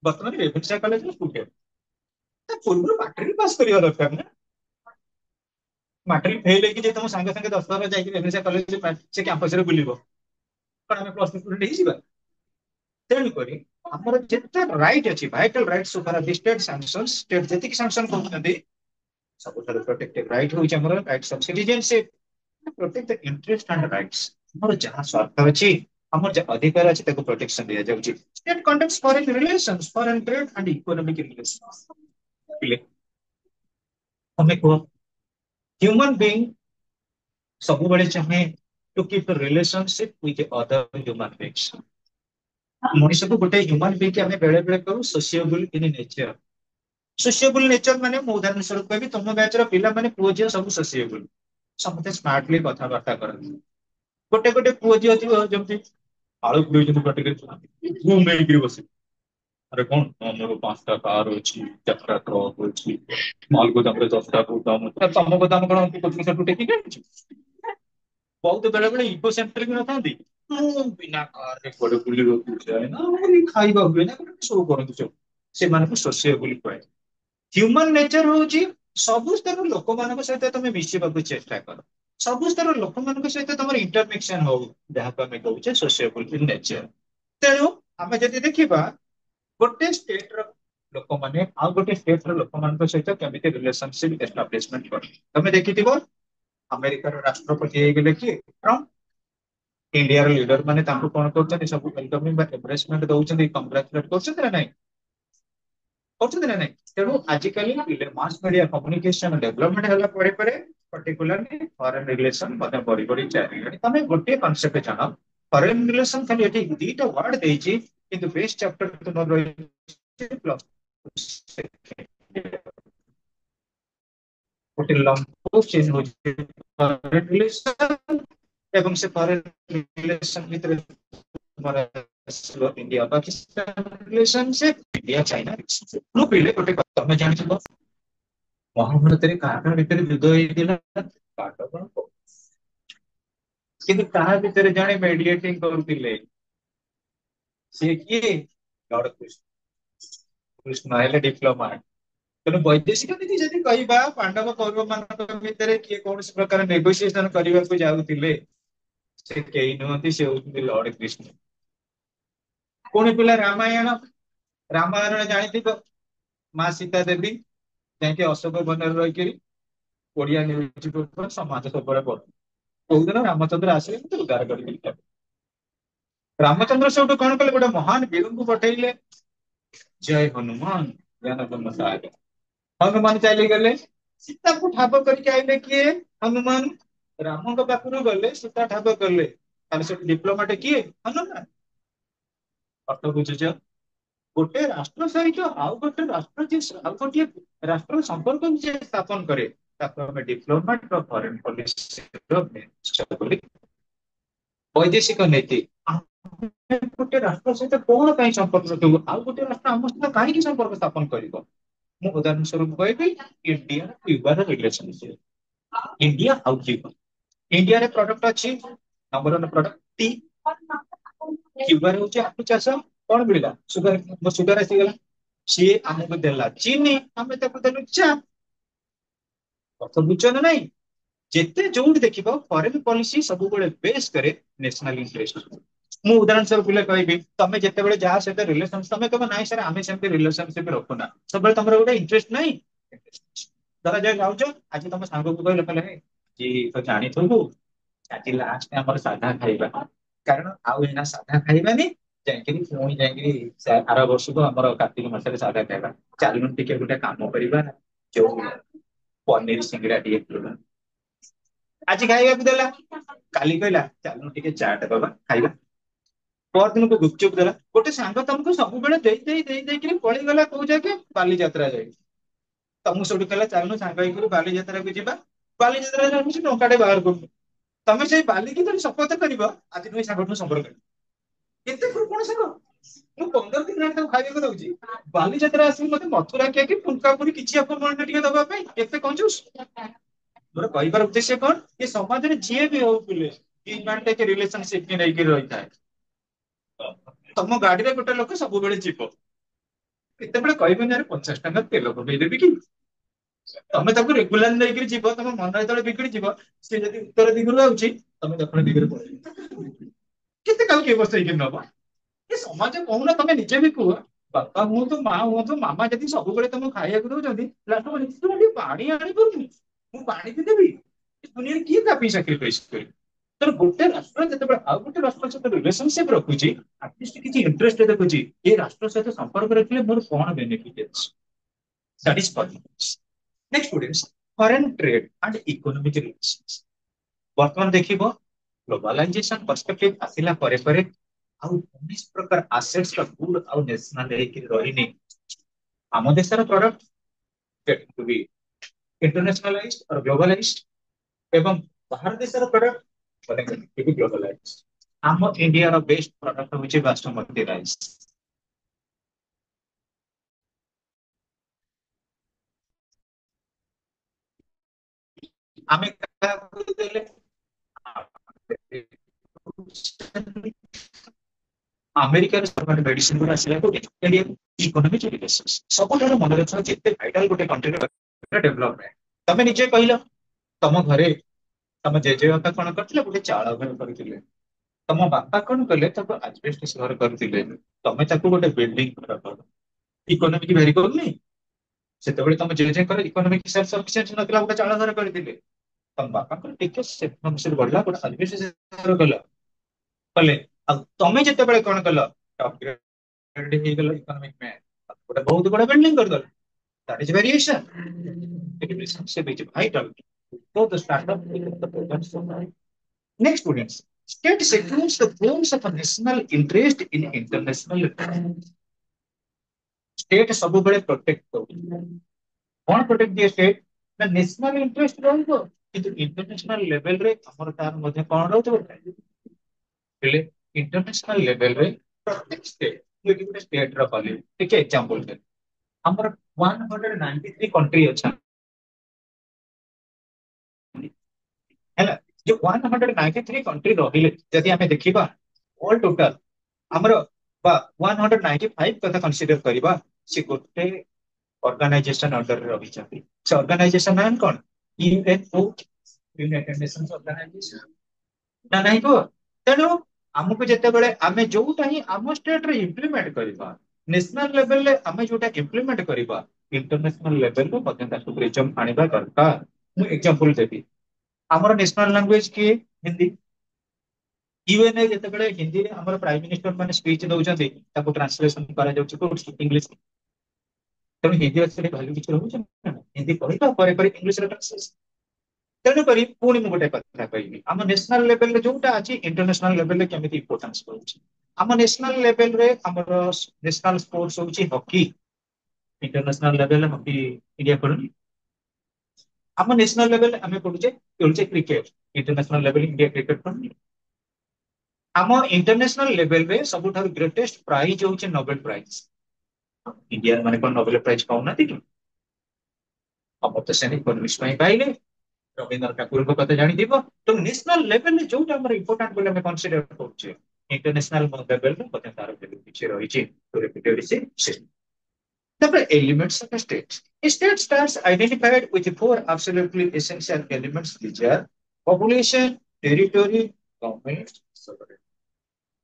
ବର୍ତ୍ତମାନ ରେଭେନ୍ସା କଲେଜର ଷ୍ଟୁଡେଣ୍ଟ ତା ପୂର୍ବରୁ ମାଟ୍ରିକ ପାସ୍ କରିବା ଦରକାର ନା? ମାଟ୍ରିକ ଫେଲ ହେଇକି ଯେ ତମ ସାଙ୍ଗେ ସାଙ୍ଗେ 10 ଥର ଯାଇକି ରେଭେନ୍ସା କଲେଜ ସେ କ୍ୟାମ୍ପସରେ ବୁଲିବ କଣ ଆମେ ପ୍ଲସ ଟୁ ଷ୍ଟୁଡେଣ୍ଟ ହେଇଯିବା? ତେଣୁକରି ଆମର ଯେତେ ରାଇଟ୍ ଅଛି ଭାଇଟାଲ ରାଇଟ୍ ସୁପାର ଦି ଷ୍ଟେଟ ସାଂସନ ଷ୍ଟେଟ ଯେତିକି ସାଂସନ କରୁଛନ୍ତି ସବୁଠାରୁ ପ୍ରୋଟେକ୍ଟେଡ ରାଇଟ୍ ହଉଛି ଆମର rights of citizenship protect the interest and rights. ଆମର ଯାହା ସ୍ୱାର୍ଥ ଅଛି ଆମର ଯାହା ଅଧିକାର ଅଛି ତାକୁ ପ୍ରୋଟେକ୍ସନ ଦିଆଯାଉଛି। State conducts foreign relations foreign trade and economic relations. ତମେ କୁହ ହ୍ୟୁମାନ ବିଙ୍ଗ ସବୁବେଳେ ଚାହେଁ to keep relationship with other human beings. ମଣିଷକୁ ଗୋଟେ ହ୍ୟୁମାନ ବିଙ୍ଗ ଆମେ ବେଳେ ବେଳେ କହୁ ସୋସିଏବୁଲ ଇନ ନେଚର। ସୋସିଏବୁଲ ନେଚର ମାନେ ମୁଁ ଉଦାହରଣ ସ୍ୱରୂପ କହିବି ତମ ବ୍ୟାଚର ପିଲାମାନେ ପୁଅ ଝିଅ ସବୁ ସୋସିଏବୁଲ ସମସ୍ତେ ସ୍ମାର୍ଟଲି କଥାବାର୍ତ୍ତା କରନ୍ତି। ଗୋଟେ ଗୋଟେ ପୁଅ ଝିଅ ଥିବ ଯେମିତି ଆଳୁ ପୁରେଇଛନ୍ତି ପାଟିରେ ଗୁମ ହେଇକିରି ବସିବେ। ଆରେ କଣ ଆମର 5ଟା କାର ଅଛି 4ଟା ଟ୍ରକ୍ ଅଛି ମାଲ ଗୋଦାମରେ 10ଟା ଗୋଦାମ ଅଛି ତମ ଗୋଦାମ କଣ ସେଠୁ ଟେକିକି ଆଣିଛୁ? ବହୁତ ବେଳେ ବେଳେ ଇଗୋ ସେଣ୍ଟ୍ରିକ ନଥାନ୍ତି? ମୁଁ ବିନା କାରରେ କୁଆଡେ ବୁଲିବାକୁ ଯାଏ ନା, ଆମର ଖାଇବା ହୁଏ ନା, ସବୁ କରନ୍ତି ସବୁ, ସେମାନଙ୍କୁ ସୋସିଏବଲ କୁହାଯାଏ। ହ୍ୟୁମାନ ନେଚର ହଉଛି ସବୁ ସ୍ତର ଲୋକମାନଙ୍କ ସହିତ ତମେ ମିଶିବାକୁ ଚେଷ୍ଟା କର, ସବୁ ସ୍ତର ଲୋକମାନଙ୍କ ସହିତ ତମର ଇଣ୍ଟରମିକ୍ସନ ହଉ, ଯାହାକୁ ଆମେ କହୁଛେ ସୋସିଏବଲ ନେଚର। ତେଣୁ ଆମେ ଯଦି ଦେଖିବା ଗୋଟେ ଷ୍ଟେଟ ର ଲୋକମାନେ ଆଉ ଗୋଟେ ଷ୍ଟେଟ ର ଲୋକମାନଙ୍କ ସହିତ କେମିତି ରିଲେସନସିପ ଏଷ୍ଟାବ୍ଲିଶମେଣ୍ଟ କରେ, ତମେ ଦେଖିଥିବ ଆମେରିକାର ରାଷ୍ଟ୍ରପତି ହେଇଗଲେ କିଏ, ଟ୍ରମ୍ପ। ଇଣ୍ଡିଆର ଲିଡର ମାନେ ତାଙ୍କୁ କଣ କରୁଛନ୍ତି, ସବୁ ୱେଲକମିଂ ବା ଏମ୍ବ୍ରେସମେଣ୍ଟ ଦଉଛନ୍ତି, କଂଗ୍ରାଚୁଲେଟ କରୁଛନ୍ତି ନା ନାଇଁ, କରୁଛନ୍ତି ନା ନାଇଁ। ତେଣୁ ଆଜିକାଲି ମାସ ମିଡିଆ କମ୍ୟୁନିକେସନ ଡେଭଲପମେଣ୍ଟ ହେଲା ପରେ ପରେ ପର୍ଟିକୁଲାରଲି ଫରେନ ରିଲେସନ ମଧ୍ୟ ବଢି ବଢି ଚାଲିଲାଣି। ତମେ ଗୋଟିଏ କନସେପ୍ଟ ଜାଣ, ଫରେନ ରିଲେସନ ଖାଲି ଏଠି ଦିଟା ୱାର୍ଡ ଦେଇଛି, କିନ୍ତୁ ବେଷ୍ଟ ଚାପ୍ଟର ତୁମର ରହିଛି ପ୍ଲସ୍ ଗୋଟେ ଲମ୍ବ ଚେନ୍ ହଉଛି ଫରେନ ରିଲେସନ, ଏବଂ ସେ ଫରେନ ରିଲେସନ ଭିତରେ ତୁମର ଆସିବ India Pakistan relationship, India China relationship. ମୁଁ ପିଲେ ଗୋଟେ କଥା ତମେ ଜାଣିଥିବ, ମହାଭାରତରେ କାହା କାହା ଭିତରେ ଯୁଦ୍ଧ ହେଇଥିଲା, କାଟ କଣ, କିନ୍ତୁ କାହା ଭିତରେ ଜଣେ ମେଡିଏଟିଂ କରୁଥିଲେ, ସିଏ କିଏ, ଲର୍ଡ କୃଷ୍ଣ। କୃଷ୍ଣ ହେଲେ ଡିପ୍ଲୋମାଟ। ତେଣୁ ବୈଦେଶିକ ନୀତି ଯଦି କହିବା, ପାଣ୍ଡବ କୌରବ ମାନଙ୍କ ଭିତରେ କିଏ କୌଣସି ପ୍ରକାର ନେଗୋସିଏସନ କରିବାକୁ ଯାଉଥିଲେ, ସେ କେହି ନୁହନ୍ତି, ସେ ହଉଛନ୍ତି ଲର୍ଡ କୃଷ୍ଣ। ପୁଣି ପିଲା ରାମାୟଣ, ରାମାୟଣ ଜାଣିଥିବ, ମା ସୀତା ଦେବୀ ଯାଇକି ଅଶୋକ ବନରେ ରହିକିରି ଓଡିଆ ନ୍ୟୁଜ ପେପର ସମାଜ ସବୁବେଳେ ପଢୁ, କୋଉଦିନ ରାମଚନ୍ଦ୍ର ଆସିଲେ କିନ୍ତୁ ଉଦ୍ଧାର କରିକି ନେବେ। ରାମଚନ୍ଦ୍ର ସେଠୁ କଣ କଲେ, ଗୋଟେ ମହାନ ବୀରଙ୍କୁ ପଠେଇଲେ, ଜୟ ହନୁମାନ ଜ୍ଞାନ ଗୁଣ ସାଗର। ହନୁମାନ ଚାଲିଗଲେ, ସୀତାକୁ ଠାବ କରିକି ଆଇଲେ କିଏ, ହନୁମାନ। ରାମଙ୍କ ପାଖରୁ ଗଲେ, ସୀତା ଠାବ କଲେ, ତାହେଲେ ସେଠି ଡିପ୍ଲୋମାଟ କିଏ, ହନୁମାନ। ଅର୍ଥ ବୁଝୁଛ, ଗୋଟେ ରାଷ୍ଟ୍ର ସହିତ ଆଉ ଗୋଟେ ରାଷ୍ଟ୍ର ଯିଏ ଆଉ ଗୋଟିଏ ରାଷ୍ଟ୍ର ସମ୍ପର୍କ ଯିଏ ସ୍ଥାପନ କରେ, ତାକୁ ଆମେ ଡିପ୍ଲୋମାଟ ବା ଫରେନ ପଲିସି ବୋଲି। ବୈଦେଶିକ ନୀତି, ଆମେ ଗୋଟେ ରାଷ୍ଟ୍ର ସହିତ କଣ ପାଇଁ ସମ୍ପର୍କ ରଖିବୁ, ଆଉ ଗୋଟେ ରାଷ୍ଟ୍ର ଆମ ସହିତ କାହିଁକି ସମ୍ପର୍କ ସ୍ଥାପନ କରିବ। ମୁଁ ଉଦାହରଣ ସ୍ୱରୂପ କହିବି, ଇଣ୍ଡିଆ କ୍ୟୁବାର ରିଲେସନସିପ, ଇଣ୍ଡିଆ ଆଉ କ୍ୟୁବା। ଇଣ୍ଡିଆରେ ପ୍ରଡକ୍ଟ ଅଛି, ନମ୍ବର ୱାନ ପ୍ରଡକ୍ଟ ଟି, କ୍ୟୁବାର ହଉଛି ଆଖୁ ଚାଷ, କଣ ମିଳିଲା, ସୁଗାର, ସୁଗାର ଆସିଗଲା। ସିଏ ଆମକୁ ଦେଲା ଚିନି, ଆମେ ତାକୁ ଦେଲୁ ଚା। ଅର୍ଥ ବୁଝୁଛ ନା ନାଇଁ। ଯେତେ ଯୋଉଠି ଦେଖିବ ଫରେନ ପଲିସି ସବୁବେଳେ ବେସ୍ କରେ ନ୍ୟାସନାଲ ଇଣ୍ଟରେଷ୍ଟ। ମୁଁ ଉଦାହରଣ ସ୍ୱରୂପ ପିଲା କହିବି, ତମେ ଯେତେବେଳେ ଯାହା ସହିତ ରିଲେସନ, ତମେ କହିବ ନାଇଁ ସାର୍ ଆମେ ସେମିତି ରିଲେସନସିପ ରଖୁନା, ସବୁବେଳେ ତମର ଗୋଟେ ଇଣ୍ଟରେଷ୍ଟ ନାହିଁ। ଧରାଯାଉ ଯାଉଛ, ଆଜି ତମ ସାଙ୍ଗକୁ କହିଲ, କହିଲେ କି ତ ଜାଣିଥିବୁ ଆଜି ଲାଷ୍ଟ ଆମର ସାଧା ଖାଇବା, କାରଣ ଆଉ ଏଇନା ସାଧା ଖାଇବାନି, ଯାଇକିରି ପୁଣି ଯାଇକିରି ଆର ବର୍ଷକୁ ଆମର କାର୍ତ୍ତିକ ମାସରେ ସାଧା ଖାଇବା। ଚାଲୁନ ଟିକେ ଗୋଟେ କାମ କରିବା, ଯୋଉ ପନିର ସିଙ୍ଗିଡା ଟିକେ କରିବା। ଆଜି ଖାଇବାକୁ ଦେଲା, କାଲି କହିଲା ଚାଲୁନ ଟିକେ ଚାଟ ଦବା ଖାଇବା। ପରଦିନକୁ ଗୁପଚୁପ ଦେଲା। ଗୋଟେ ସାଙ୍ଗ ତମକୁ ସବୁବେଳେ ଦେଇକିରି ପଳେଇଗଲା କୋଉ ଜାଗା, ବାଲିଯାତ୍ରା ଯାଇ। ତମକୁ ସେଠୁ କହିଲା ଚାଲୁନ ସାଙ୍ଗ ହେଇକିରି ବାଲିଯାତ୍ରାକୁ ଯିବା। ବାଲିଯାତ୍ରାରେ ଭାବୁଛି ଟଙ୍କାଟେ ବାହାର କରୁନୁ। ତମେ ସେଇ ବାଲିକି ଧରି ଶପଥ କରିବ, ଆଜି ନୁହେଁ ସାଙ୍ଗଠୁ ସମ୍ପର୍କ କରିବ। ଏତେ କଣ ସାଙ୍ଗ, ମୁଁ 15 ଦିନ ହେଲାଣି ତାକୁ ଖାଇବାକୁ ଦଉଛି, ବାଲିଯାତ୍ରା ଆସିକି ମତେ ମଥୁରା କେକ୍ ଠୁଙ୍କା ପୁରୀ କିଛି ଅପମାନ ଟିକେ ଦବା ପାଇଁ ଏତେ କଞ୍ଜୁସ। ମୋର କହିବାର ଉଦ୍ଦେଶ୍ୟ କଣ, ଏ ସମାଜରେ ଯିଏ ବି ହଉ ପିଲେ, ରିଲେସନସିପ କି ନେଇକି ରହିଥାଏ। ତମ ଗାଡିରେ ଗୋଟେ ଲୋକ ସବୁବେଳେ ଯିବ, କେତେବେଳେ କହିବନି ଆରେ 50 ଟଙ୍କା ତେଲ ପକେଇଦେବି କି। ତମେ ତାକୁ ରେଗୁଲାର ନେଇକିରି ଯିବ, ତମ ମନ ଯେତେବେଳେ ବିଗିଡି ଯିବ, ସେ ଯଦି ଉତ୍ତର ଦିଗରୁ ଆଉଛି, ତମେ ଦକ୍ଷିଣ ଦିଗରେ ପଳେଇବ। କେତେ କାଳ କିଏ ବସେଇକି ନବ। ଏ ସମାଜ କହୁନ, ତମେ ନିଜେ ବି କୁହ, ବାପା ହୁଅନ୍ତୁ, ମା ହୁଅନ୍ତୁ, ମାମା ଯଦି ସବୁବେଳେ ତମକୁ ଖାଇବାକୁ ଦଉଛନ୍ତି, ଲାଷ୍ଟ କୁ ତୁ ଟିକେ ପାଣି ଆଣିପାରୁନି, ମୁଁ ପାଣି ବି ଦେବି। ଏ ଦୁନିଆରେ କିଏ ତା ପାଇଁ ସାକ୍ରିଫାଇସ କରିବ। ତେଣୁ ଗୋଟେ ରାଷ୍ଟ୍ର ଯେତେବେଳେ ଆଉ ଗୋଟେ ରାଷ୍ଟ୍ର ସହିତ ରିଲେସନସିପ ରଖୁଛି, ଆଟଲିଷ୍ଟ କିଛି ଇଣ୍ଟରେଷ୍ଟ ଦେଖୁଛି, ଏ ରାଷ୍ଟ୍ର ସହିତ ସମ୍ପର୍କ ରଖିଲେ ମୋର କଣ ବେନିଫିଟ ଅଛି। That is politics. Next students, foreign trade and economic relations. ବର୍ତ୍ତମାନ ଦେଖିବ ଗ୍ଲୋବାଲାଇଜେସନ ପରସ୍ପେକ୍ଟିଭ ଆସିଲା ପରେ ପରେ ଆଉ କୌଣସି ପ୍ରକାର ଆସେଟ୍ସ ର ଗୁଡ ଆଉ ନ୍ୟାସନାଲ ହେଇକି ରହିନି। ଆମ ଦେଶର ପ୍ରଡକ୍ଟ ଟୁ ବି ଇଣ୍ଟରନ୍ୟାସନାଲାଇଜଡ ଅର ଗ୍ଲୋବାଲାଇଜଡ, ଏବଂ ବାହାର ଦେଶର ପ୍ରଡକ୍ଟ ଗ୍ଲୋବାଲାଇଜଡ। ଆମ ଇଣ୍ଡିଆର ବେଷ୍ଟ ପ୍ରଡକ୍ଟ ହଉଛି ବାସୁମତୀ ରାଇସ। ଆମେ କାହାକୁ ଦେଲେ ଆମେରିକାର ମେଡିସିନ ଗୁଡା ଆସିଲା ଇଣ୍ଡିଆନ ଇକୋନୋମି ସବୁଠାରୁ ମନେ ରଖିବା ଯେତେ ଭାଇଟାଲ ଗୋଟେ କଣ୍ଟ୍ରିର ଡେଭଲପମେଣ୍ଟ। ତମେ ନିଜେ କହିଲ ତମ ଘରେ ତମ ଜେଜେବାପା କଣ କରିଥିଲେ, ଗୋଟେ ଚାଳ ଘର କରିଥିଲେ। ତମ ବାପା କଣ କଲେ, ତାକୁ ଆଜବେଷ୍ଟସ ଘର କରିଥିଲେ। ତମେ ତାକୁ ଗୋଟେ ବିଲ୍ଡିଂ ଘର କର। ଇକୋନୋମିକ ଭେରି କରୁନି? ସେତେବେଳେ ତମ ଜେଜେଙ୍କର ଇକୋନୋମିକ ସେଲ୍ଫ ସଫିସିଏନ୍ସି ନଥିଲା, ଗୋଟେ ଚାଳ ଘର କରିଥିଲେ। ତମ ବାପାଙ୍କର ଟିକେ ସେକ୍ସନ ବଢିଲା, ଗୋଟେ ଆଜବେଷ୍ଟସ ଘର କଲ କଲେ। ଆଉ ତମେ ଯେତେବେଳେ କଣ କଲ, ଅପଗ୍ରେଡ ହେଇଗଲ ଇକୋନୋମିକ ମ୍ୟାନ, ଗୋଟେ ବହୁତ ବଡ ବିଲ୍ଡିଂ କରିଦେଲ। That is variation. It is relationship is vital. So the startup is the potential. Next students, state secures the forms of a national interest in international affairs. State ସବୁବେଳେ protect କରୁଛି। କଣ protect ଦିଏ state? ନା national interest ରହିବ, କିନ୍ତୁ international level ରେ ଆମର ତାର ମଧ୍ୟ କଣ ରହୁଥିବ? ହେଲେ international level ରେ ପ୍ରତ୍ୟେକ state, ମୁଁ ଏଠି ଗୋଟେ state ର କଲି, ଟିକେ example ଦେଲି। ଆମର 193 country ଅଛନ୍ତି ହେଲା। ଯୋଉ 193 country ରହିଲେ ଯଦି ଆମେ ଦେଖିବା ଅଲ୍ ଟୋଟାଲ ଆମର ବା 195 କଥା କନସିଡର କରିବା, ସେ ଗୋଟେ ଅର୍ଗାନାଇଜେସନ ଅଣ୍ଡରରେ ରହିଛନ୍ତି। ସେ ଅର୍ଗାନାଇଜେସନ ନାମ କଣ? ୟୁଏନଓ, ୟୁନାଇଟେଡ୍ ନେସନ୍ସ ଅର୍ଗାନାଇଜେସନ ନା ନାହିଁ କୁହ? ତେଣୁ ଆମକୁ ଯେତେବେଳେ ଆମେ ଯୋଉଟା ହିଁ ଆମ ଷ୍ଟେଟରେ ଇମ୍ପ୍ଲିମେଣ୍ଟ କରିବା, ନ୍ୟାସନାଲ ଲେଭେଲରେ ଆମେ ଯୋଉଟା ଇମ୍ପ୍ଲିମେଣ୍ଟ କରିବା, ଇଣ୍ଟରନ୍ୟାସନାଲ ଲେଭେଲରେ ମଧ୍ୟ ତାକୁ ପ୍ରିଜମ ଆଣିବା ଦରକାର। ମୁଁ ଏକ୍ସାମ୍ପଲ ଦେବି, ଆମର ନ୍ୟାସନାଲ ଲାଙ୍ଗୁଏଜ କିଏ? ହିନ୍ଦୀ। ୟୁଏନଏ ଯେତେବେଳେ ହିନ୍ଦୀରେ ଆମର ପ୍ରାଇମ ମିନିଷ୍ଟର ମାନେ ସ୍ପିଚ ଦଉଛନ୍ତି, ତାକୁ ଟ୍ରାନ୍ସଲେସନ କରାଯାଉଛି କୋଉଠି? ଇଂଲିଶ। ତେଣୁ ହିନ୍ଦୀ ଅଛି ଭାଲ୍ୟୁ କିଛି ରହୁଛି ନା? ହିନ୍ଦୀ କହିବା ପରେ ପରେ ଇଂଲିଶର ଟ୍ରାନ୍ସଲେସନ। ତେଣୁକରି ପୁଣି ମୁଁ ଗୋଟେ କଥା କହିବି, ଆମ ନ୍ୟାସନାଲ ଲେଭେଲରେ ଯୋଉଟା ଅଛି, ଇଣ୍ଟରନ୍ୟାସନାଲ ଲେଭେଲରେ କେମିତି ଇମ୍ପୋର୍ଟାନ୍ସ ରହୁଛି। ଆମ ନ୍ୟାସନାଲ ଲେଭେଲରେ ଆମର ନ୍ୟାସନାଲ ସ୍ପୋର୍ଟସ ହଉଛି ହକି। ଇଣ୍ଟରନ୍ୟାସନାଲ ଲେଭେଲରେ ହକି ଇଣ୍ଡିଆ ଖେଳୁନି। ଆମ ନ୍ୟାସନାଲ ଲେଭେଲରେ ଆମେ ପଢୁଛେ ଖେଳୁଛେ cricket, international level India cricket ଖେଳୁନି। ଆମ ଇଣ୍ଟରନ୍ୟାସନାଲ ଲେଭେଲରେ ସବୁଠାରୁ ଗ୍ରେଟେଷ୍ଟ ପ୍ରାଇଜ ହଉଛି ନୋବେଲ ପ୍ରାଇଜ। ଇଣ୍ଡିଆନ ମାନେ କଣ ନୋବେଲ ପ୍ରାଇଜ ପାଉନାହାନ୍ତି କି? ଅମର୍ତ୍ୟ ସେନ ଇକୋନୋମିକ୍ସ ପାଇଁ ପାଇଲେ, ରବୀନ୍ଦ୍ର ଠାକୁରଙ୍କ କଥା ଜାଣିଥିବ। ତ ନ୍ୟାସନାଲ ଲେଭେଲରେ ଯୋଉଟା ଆମର ଇମ୍ପୋର୍ଟାଣ୍ଟ ବୋଲି ଆମେ କନସିଡର କରୁଛେ, ଇଣ୍ଟରନ୍ୟାସନାଲ ଲେଭେଲରେ ମଧ୍ୟ ତାର କିଛି ରହିଛି। ତାପରେ elements of a state. A state starts identified with four absolutely essential elements, which are population, territory, government, sovereignty.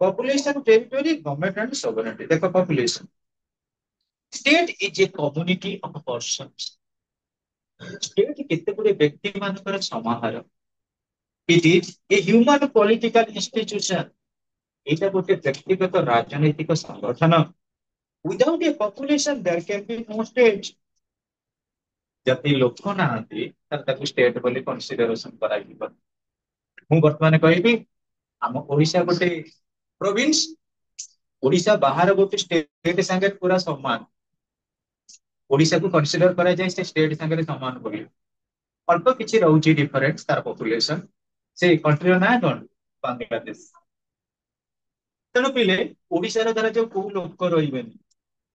Population, territory, government and sovereignty. देखो population. State is a community of persons. State କେତେ ଗୁଡେ ବ୍ୟକ୍ତି ମାନଙ୍କର ସମାହାର। It is a human political institution. ଏଇଟା ଗୋଟେ ବ୍ୟକ୍ତିଗତ ରାଜନୈତିକ ସଂଗଠନ। Without a population, there can be no state. ଯଦି ଲୋକ ନାହାନ୍ତି ତାହେଲେ ତାକୁ ଷ୍ଟେଟ ବୋଲି କନସିଡରେସନ କରାଯିବ। ମୁଁ ବର୍ତ୍ତମାନ କହିବି, ଆମ ଓଡିଶା ଗୋଟେ ପ୍ରୋଭିନ୍ସ, ଓଡିଶା ବାହାର ଗୋଟେ ଷ୍ଟେଟ ସାଙ୍ଗରେ ପୁରା ସମାନ। ଓଡିଶାକୁ କନସିଡର କରାଯାଏ ସେ ଷ୍ଟେଟ ସାଙ୍ଗରେ ସମାନ ବୋଲି। ଅଳ୍ପ କିଛି ରହୁଛି ଡିଫରେନ୍ସ ତାର ପପୁଲେସନ। ସେ କଣ୍ଟ୍ରିର ନାଁ କଣ? ବାଂଲାଦେଶ। ତେଣୁ ପିଲେ ଓଡିଶାର ଧର ଯୋଉ କୋଉ ଲୋକ ରହିବେନି,